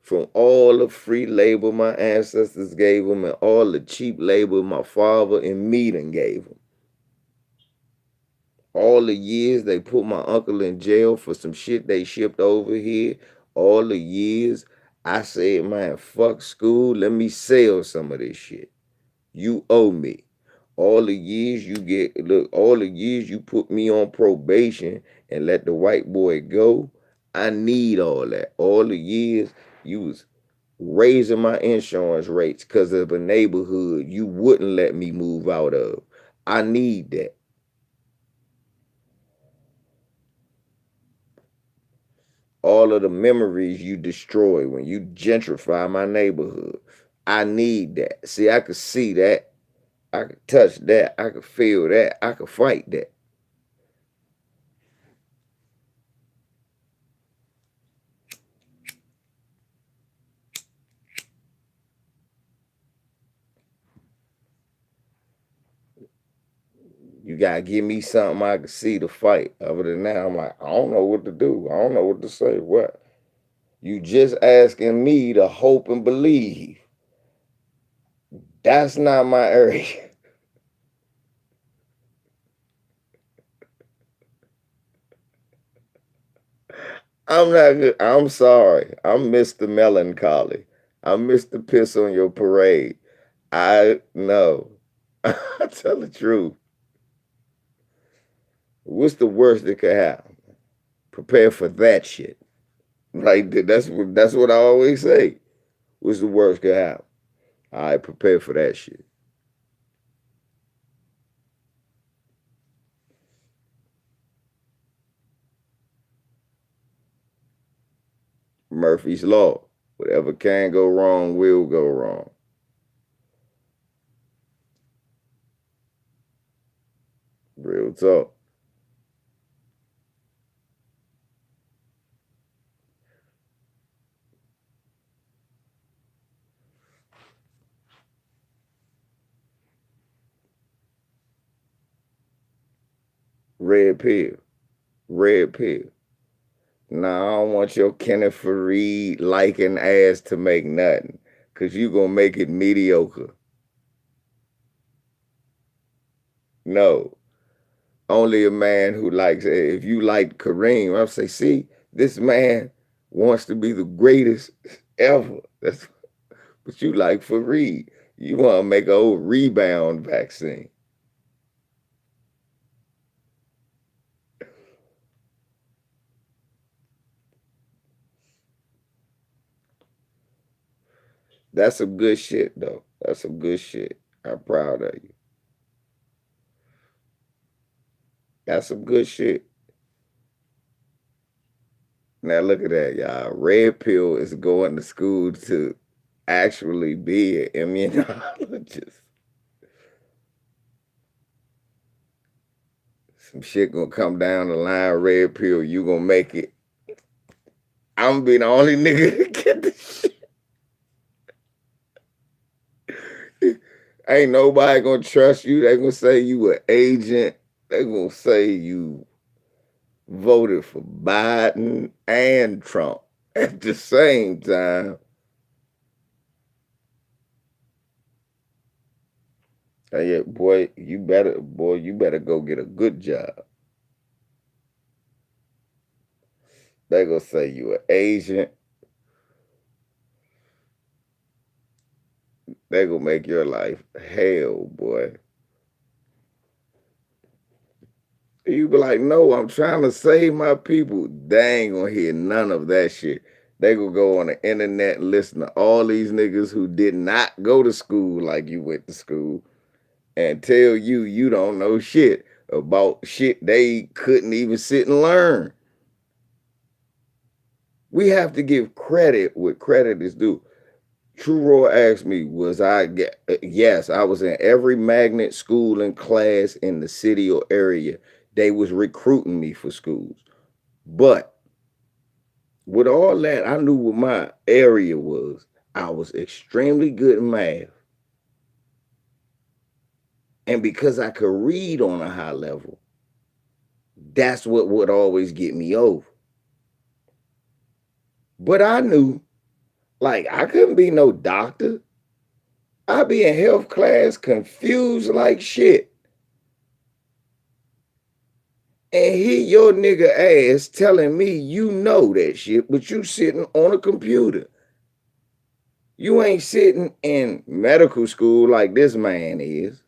from all the free labor my ancestors gave them and all the cheap labor my father and me done gave them. All the years they put my uncle in jail for some shit they shipped over here. All the years I said, man, fuck school. Let me sell some of this shit. You owe me. All the years all the years you put me on probation and let the white boy go, I need all that. All the years you was raising my insurance rates because of a neighborhood you wouldn't let me move out of. I need that. All of the memories you destroy when you gentrify my neighborhood. I need that. See, I could see that. I could touch that. I could feel that. I could fight that. You gotta give me something I can see to fight. Other than that, I'm like, I don't know what to do. I don't know what to say. What? You just asking me to hope and believe. That's not my area. I'm not good. I'm sorry. I'm Mr. Melancholy. I'm Mr. Piss on your parade. I know. I tell the truth. What's the worst that could happen? Prepare for that shit. Like that's what I always say. What's the worst could happen? All right, prepare for that shit. Murphy's Law. Whatever can go wrong will go wrong. Real talk. Red pill. Red pill. Nah, I don't want your Kenneth Fareed liking ass to make nothing. Cause you gonna make it mediocre. No. Only a man who likes if you like Kareem, I'll say, see, this man wants to be the greatest ever. That's but you like Fareed. You want to make a old rebound vaccine. That's some good shit though. That's some good shit. I'm proud of you. That's some good shit. Now look at that, y'all. Red pill is going to school to actually be an immunologist. Some shit gonna come down the line, red pill, you gonna make it. I'm gonna be the only nigga to get this shit. Ain't nobody gonna trust you. They gonna say you an agent. They gonna say you voted for Biden and Trump at the same time. Hey, yeah, boy, you better go get a good job. They gonna say you an agent. They gonna make your life hell, boy. You be like, no, I'm trying to save my people. They ain't gonna hear none of that shit. They gonna go on the internet and listen to all these niggas who did not go to school like you went to school and tell you you don't know shit about shit they couldn't even sit and learn. We have to give credit what credit is due. True Roy asked me, was I yes, I was in every magnet school and class in the city or area. They was recruiting me for schools. But with all that, I knew what my area was. I was extremely good in math. And because I could read on a high level, that's what would always get me over. But I knew, like, I couldn't be no doctor. I'd be in health class confused like shit. And hear your nigga ass telling me you know that shit, but you sitting on a computer. You ain't sitting in medical school like this man is.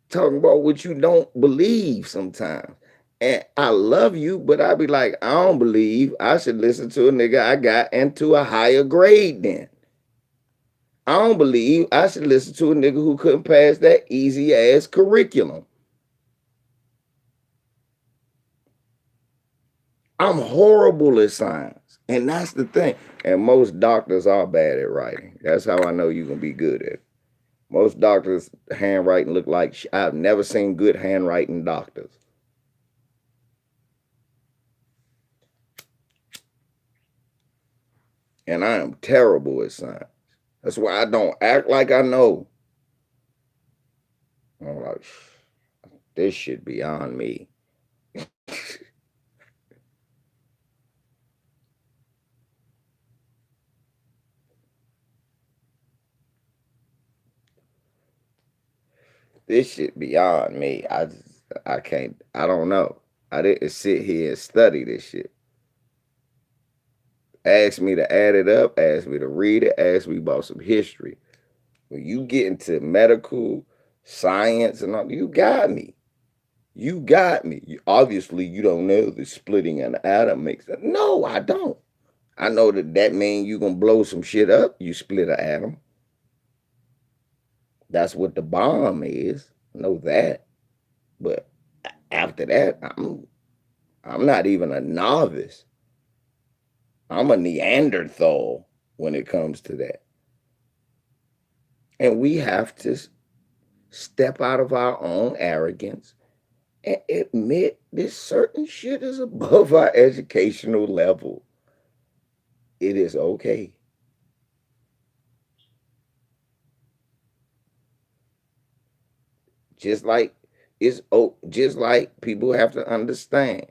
Talking about what you don't believe sometimes. And I love you, but I be like, I don't believe I should listen to a nigga I got into a higher grade then. I don't believe I should listen to a nigga who couldn't pass that easy ass curriculum. I'm horrible at science. And that's the thing. And most doctors are bad at writing. That's how I know you're going to be good at it. Most doctors' handwriting look like I've never seen good handwriting doctors. And I am terrible at science. That's why I don't act like I know. I'm like, this shit beyond me. This shit beyond me. I can't, I don't know. I didn't sit here and study this shit. Ask me to add it up, ask me to read it, ask me about some history. When you get into medical science and all, you got me. You got me. Obviously, you don't know the splitting an atom makes. No, I don't. I know that means you gonna blow some shit up. You split an atom. That's what the bomb is. I know that. But After that, I'm not even a novice. I'm a Neanderthal when it comes to that. And we have to step out of our own arrogance and admit this certain shit is above our educational level. It is okay. Just like just like people have to understand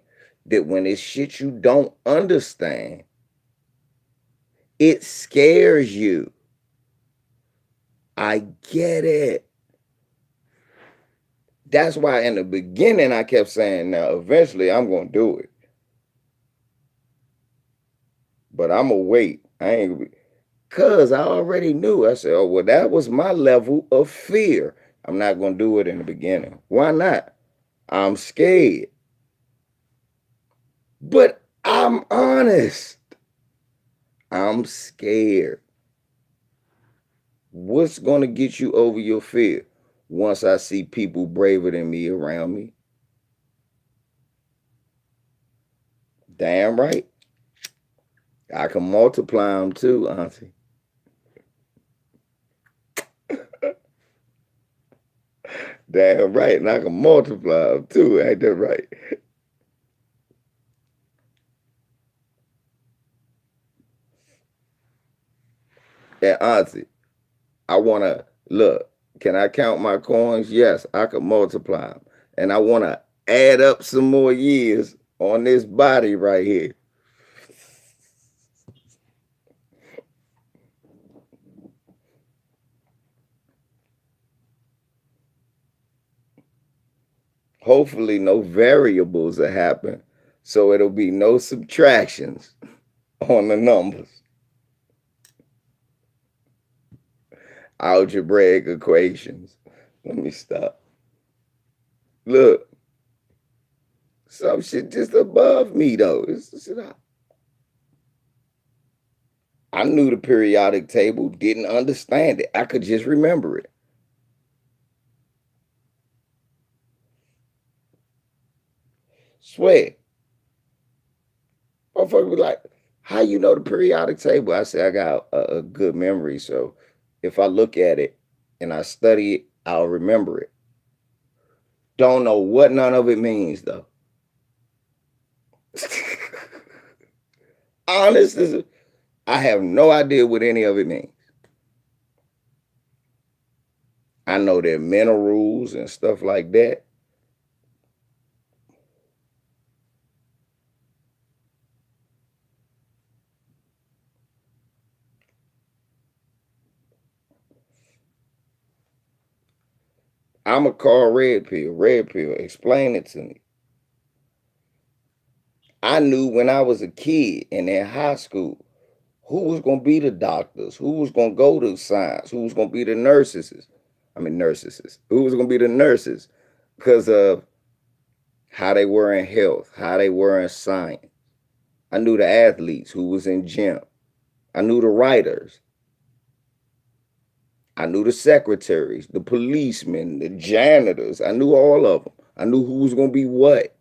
that when it's shit you don't understand, it scares you. I get it. That's why in the beginning I kept saying, now eventually I'm gonna do it. But I'm gonna wait. I ain't cause I already knew. I said, oh well, that was my level of fear. I'm not gonna do it in the beginning. Why not? I'm scared. But I'm honest. I'm scared. What's going to get you over your fear? Once I see people braver than me around me. Damn right. I can multiply them too, Auntie. Damn right. And I can multiply them too. Ain't that right? And Auntie, I want to look. Can I count my coins? Yes, I can multiply them. And I want to add up some more years on this body right here. Hopefully, no variables will happen. So it'll be no subtractions on the numbers. Algebraic equations. Let me stop. Look, some shit just above me though. I knew the periodic table, didn't understand it. I could just remember it. Swear. Motherfucker be like, how you know the periodic table? I say I got a good memory. So if I look at it and I study it, I'll remember it. Don't know what none of it means though. Honest as I have no idea what any of it means. I know their minerals and stuff like that. I'm a call red pill, red pill. Explain it to me. I knew when I was a kid and in high school who was going to be the doctors, who was going to go to science, who was going to be the nurses. I mean, nurses. Who was going to be the nurses because of how they were in health, how they were in science. I knew the athletes who was in gym. I knew the writers. I knew the secretaries, the policemen, the janitors. I knew all of them. I knew who was going to be what.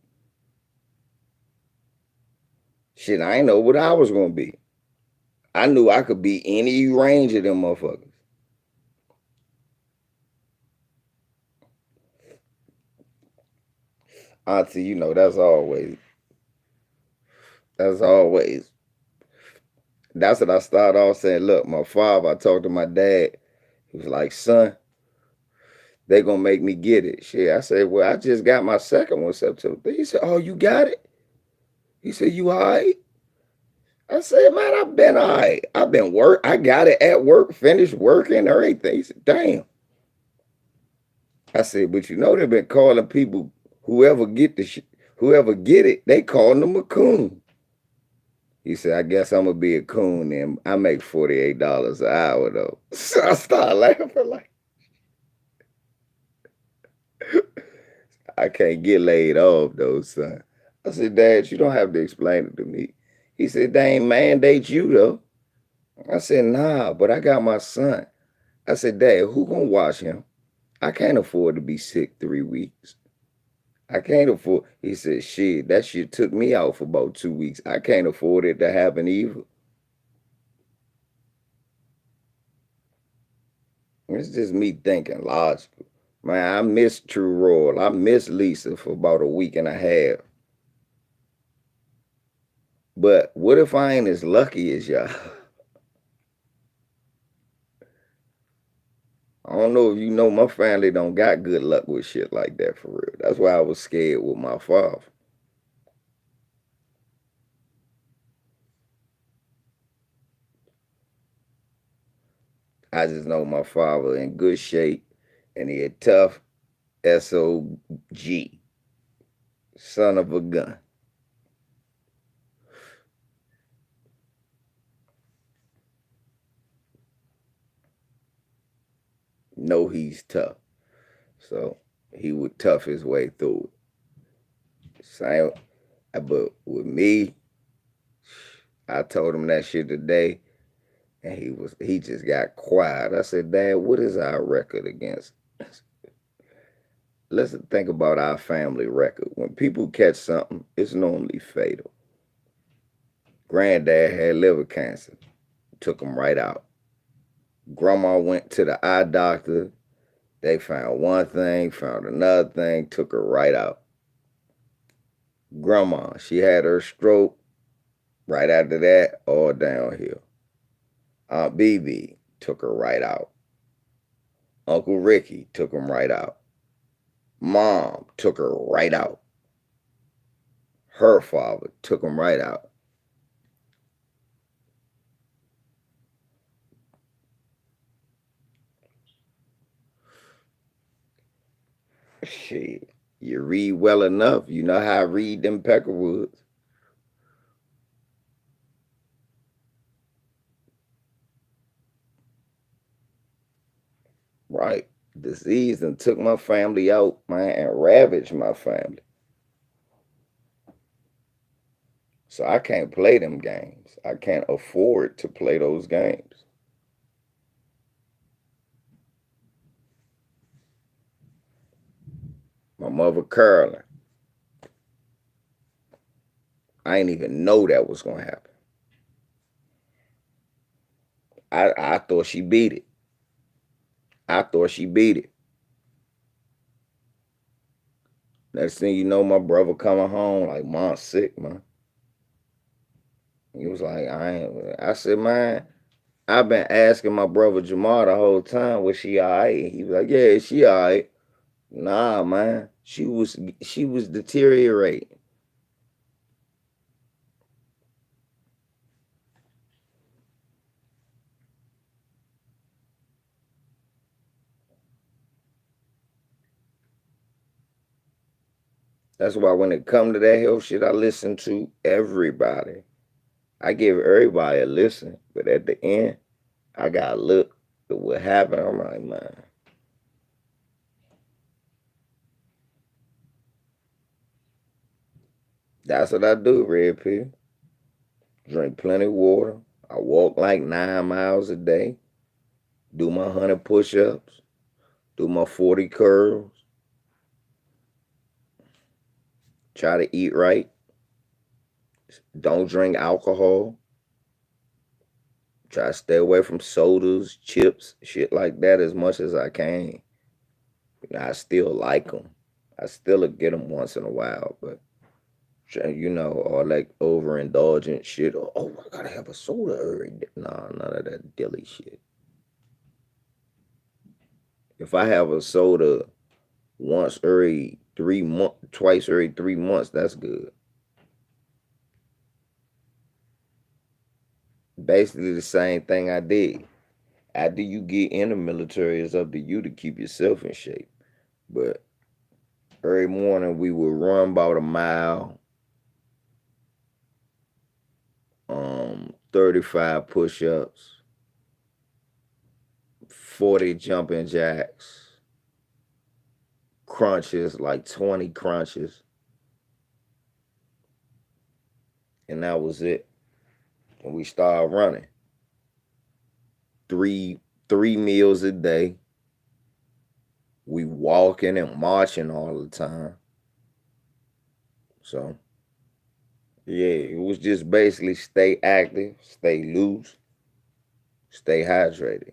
Shit, I ain't know what I was going to be. I knew I could be any range of them motherfuckers. Auntie, you know, that's always, that's what I started off saying. Look, my father, I talked to my dad. He was like, son, they gonna make me get it. Shit, I said, well, I just got my second one September. He said, oh, you got it? He said, you all right? I said, man, I've been all right. I've been work. I got it at work, finished working, everything. He said, damn. I said, but you know they've been calling people whoever get the shit, whoever get it, they calling them a coon. He said, I guess I'm gonna be a coon and I make $48 an hour though. So I started laughing like I can't get laid off though, son. I said, Dad, you don't have to explain it to me. He said, they ain't mandate you though. I said, nah, but I got my son. I said, Dad, who gonna watch him? I can't afford to be sick 3 weeks. I can't afford. He said, "Shit, that shit took me out for about 2 weeks. I can't afford it to happen either." It's just me thinking logical. Man, I miss True Royal. I miss Lisa for about a week and a half. But what if I ain't as lucky as y'all? I don't know if you know my family don't got good luck with shit like that for real. That's why I was scared with my father. I just know my father in good shape and he a tough SOG, son of a gun. Know he's tough. So he would tough his way through it. Same, but with me, I told him that shit today, and he just got quiet. I said, "Dad, what is our record against?" Let's think about our family record. When people catch something, it's normally fatal. Granddad had liver cancer, took him right out. Grandma went to the eye doctor. They found one thing, found another thing, took her right out. Grandma, she had her stroke. Right after that, all downhill. Aunt BB took her right out. Uncle Ricky took him right out. Mom took her right out. Her father took him right out. Shit, you read well enough. You know how I read them Peckerwoods. Right. Disease and took my family out, man, and ravaged my family. So I can't play them games. I can't afford to play those games. My mother curling. I didn't even know that was gonna happen. I thought she beat it. I thought she beat it. Next thing you know, my brother coming home like, "Mom's sick, man." He was like, "I ain't." I said, "Man, I've been asking my brother Jamar the whole time, was she all right?" He was like, "Yeah, she all right." Nah, man, she was deteriorating. That's why when it come to that health shit, I listen to everybody. I give everybody a listen, but at the end, I gotta look at what happened. I'm like, man, that's what I do, Red Pill. Drink plenty of water. I walk like 9 miles a day. Do my 100 push-ups. Do my 40 curls. Try to eat right. Don't drink alcohol. Try to stay away from sodas, chips, shit like that as much as I can. I still like them. I still get them once in a while, but or like overindulgent shit. Or, oh, I gotta have a soda every day. Nah, none of that dilly shit. If I have a soda once every 3 months, twice every 3 months, that's good. Basically the same thing I did. After you get in the military, it's up to you to keep yourself in shape. But every morning we would run about a mile, 35 push-ups, 40 jumping jacks, crunches, like 20 crunches, and that was it. And we started running. Three meals a day. We walking and marching all the time. So yeah, it was just basically stay active, stay loose, stay hydrated.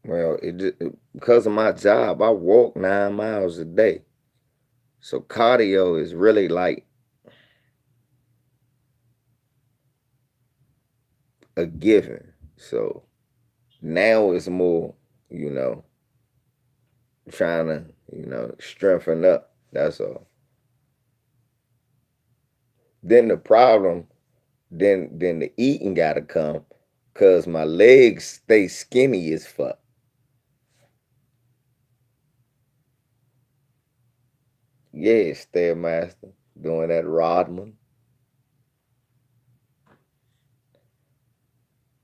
Well, because of my job, I walk 9 miles a day. So cardio is really like a given. So now it's more, you know, trying to, strengthen up. That's all. Then the problem, then the eating gotta come, cause my legs stay skinny as fuck. Yeah, Stairmaster doing that Rodman.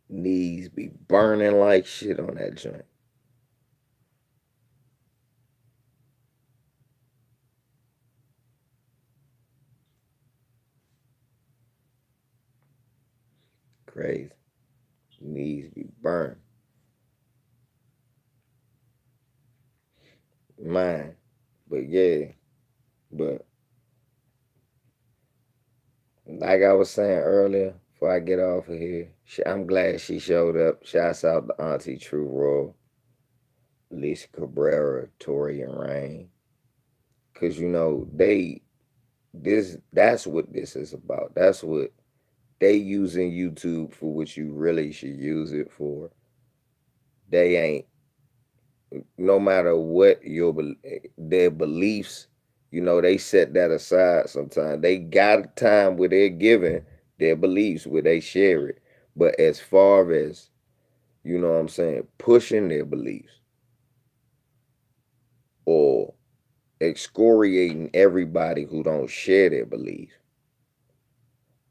Knees be burning like shit on that joint. Crazy. Knees be burning. Mine. But yeah, but like I was saying earlier, before I get off of here, I'm glad she showed up. Shouts out to Auntie True Royal, Lisa Cabrera, Tori and Rain. Cause that's what this is about. That's what they using YouTube for, what you really should use it for. They ain't, no matter what their beliefs, they set that aside sometimes. They got a time where they're giving their beliefs, where they share it. But as far as, what I'm saying, pushing their beliefs or excoriating everybody who don't share their beliefs,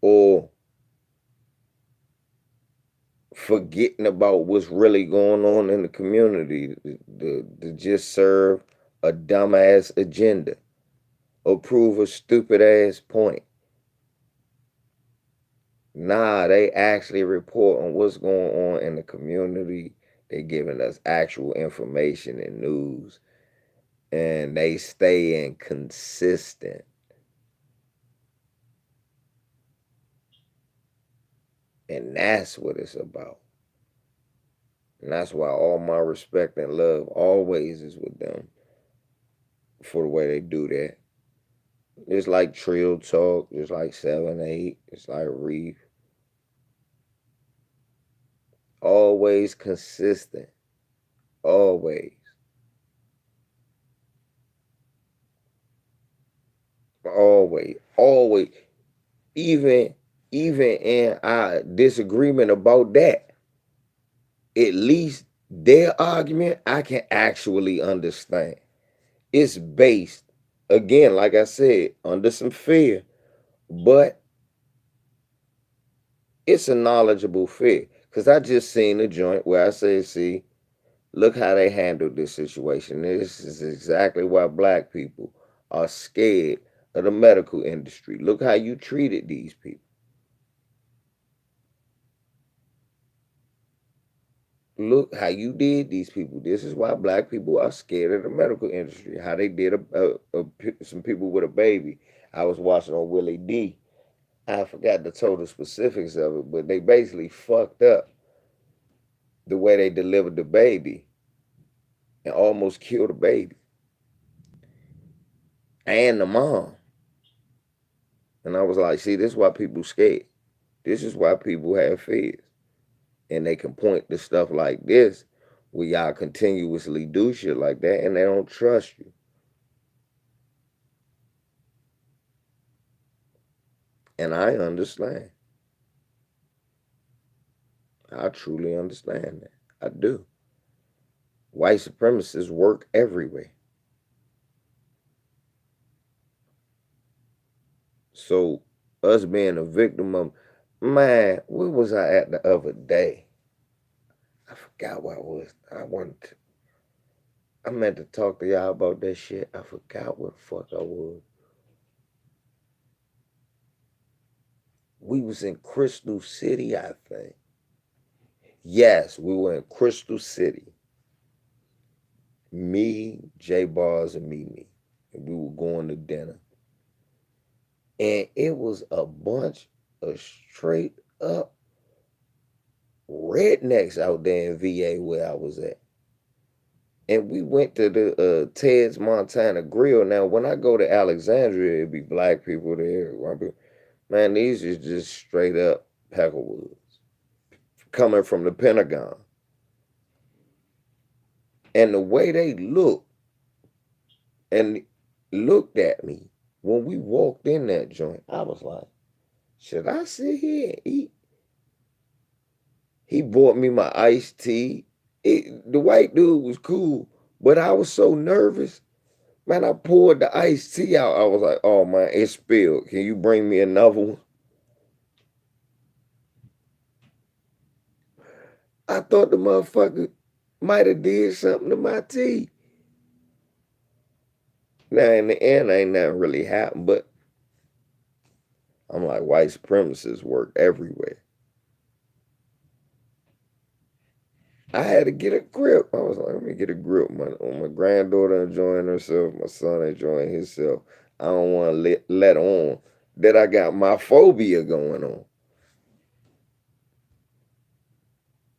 or forgetting about what's really going on in the community to just serve a dumbass agenda or prove a stupid ass point. Nah, they actually report on what's going on in the community. They giving us actual information and news, and they staying consistent. And that's what it's about. And that's why all my respect and love always is with them for the way they do that. It's like Trill Talk, it's like 7-8, it's like Reef. Always consistent. Always. Always. Always. Even even in our disagreement about that, at least their argument I can actually understand. It's based, again, like I said, under some fear, but it's a knowledgeable fear. Cause I just seen a joint where I say, see, look how they handled this situation. This is exactly why black people are scared of the medical industry. Look how you treated these people. Look how you did these people. This is why black people are scared of the medical industry. How they did some people with a baby. I was watching on Willie D. I forgot the total specifics of it, but they basically fucked up the way they delivered the baby and almost killed the baby and the mom. And I was like, see, this is why people scared. This is why people have fears. And they can point to stuff like this where y'all continuously do shit like that and they don't trust you. And I understand. I truly understand that. I do. White supremacists work everywhere. So us being a victim of, man, where was I at the other day? I forgot what I was. I meant to talk to y'all about that shit. I forgot what the fuck I was. We was in Crystal City, I think. Yes, we were in Crystal City. Me, J Bars, and Mimi. And we were going to dinner. And it was a bunch of straight up rednecks out there in VA where I was at. And we went to the Ted's Montana Grill. Now, when I go to Alexandria, it'd be black people there. White people. Man, these is just straight up Peckerwoods coming from the Pentagon. And the way they and looked at me when we walked in that joint, I was like, should I sit here and eat? He bought me my iced tea. The white dude was cool, but I was so nervous. Man, I poured the iced tea out. I was like, oh man, it spilled. Can you bring me another one? I thought the motherfucker might have did something to my tea. Now in the end, ain't nothing really happened, but I'm like, white supremacists work everywhere. I had to get a grip. I was like, let me get a grip. My granddaughter enjoying herself, my son enjoying himself. I don't want to let on that I got my phobia going on.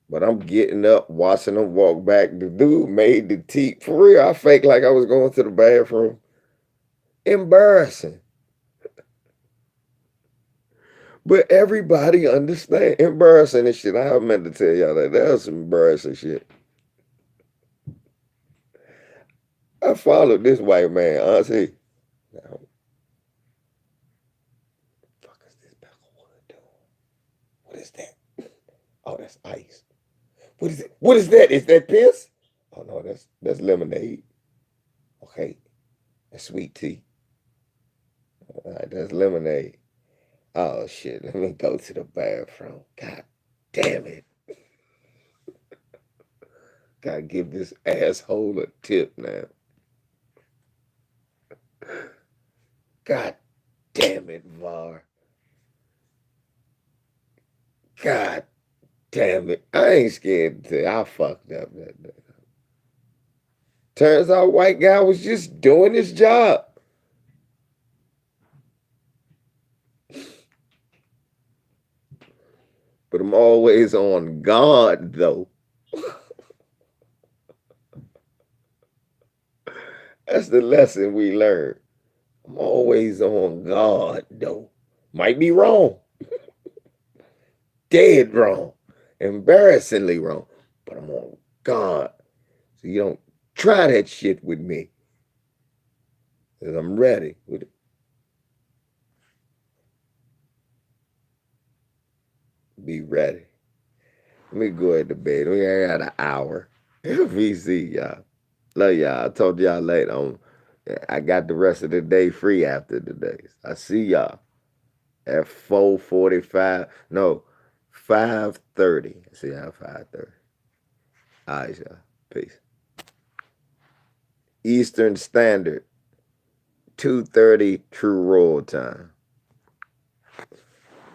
But I'm getting up, watching them walk back. The dude made the tea. For real, I faked like I was going to the bathroom. Embarrassing. But everybody understand. Embarrassing and shit. I meant to tell y'all that. That was some embarrassing shit. I followed this white man, honestly. Now, fuck is this Peckerwood doing? What is that? Oh, that's ice. What is it? What is that? Is that piss? Oh no, that's lemonade. Okay, that's sweet tea. All right, that's lemonade. Oh shit, let me go to the bathroom. God damn it. Gotta give this asshole a tip now. God damn it, Var. God damn it. I ain't scared to tell you. I fucked up that day. Turns out white guy was just doing his job. But I'm always on guard though. That's the lesson we learned. I'm always on guard though. Might be wrong. Dead wrong. Embarrassingly wrong. But I'm on guard. So you don't try that shit with me. Cause I'm ready. Be ready. Let me go ahead to bed. We got an hour. VC, y'all. Love y'all. I told y'all later on. I got the rest of the day free after the days. I see y'all at 4:45. No, 5:30. I see y'all at 5:30. All right, y'all. Peace. Eastern Standard, 2:30 True Roll Time.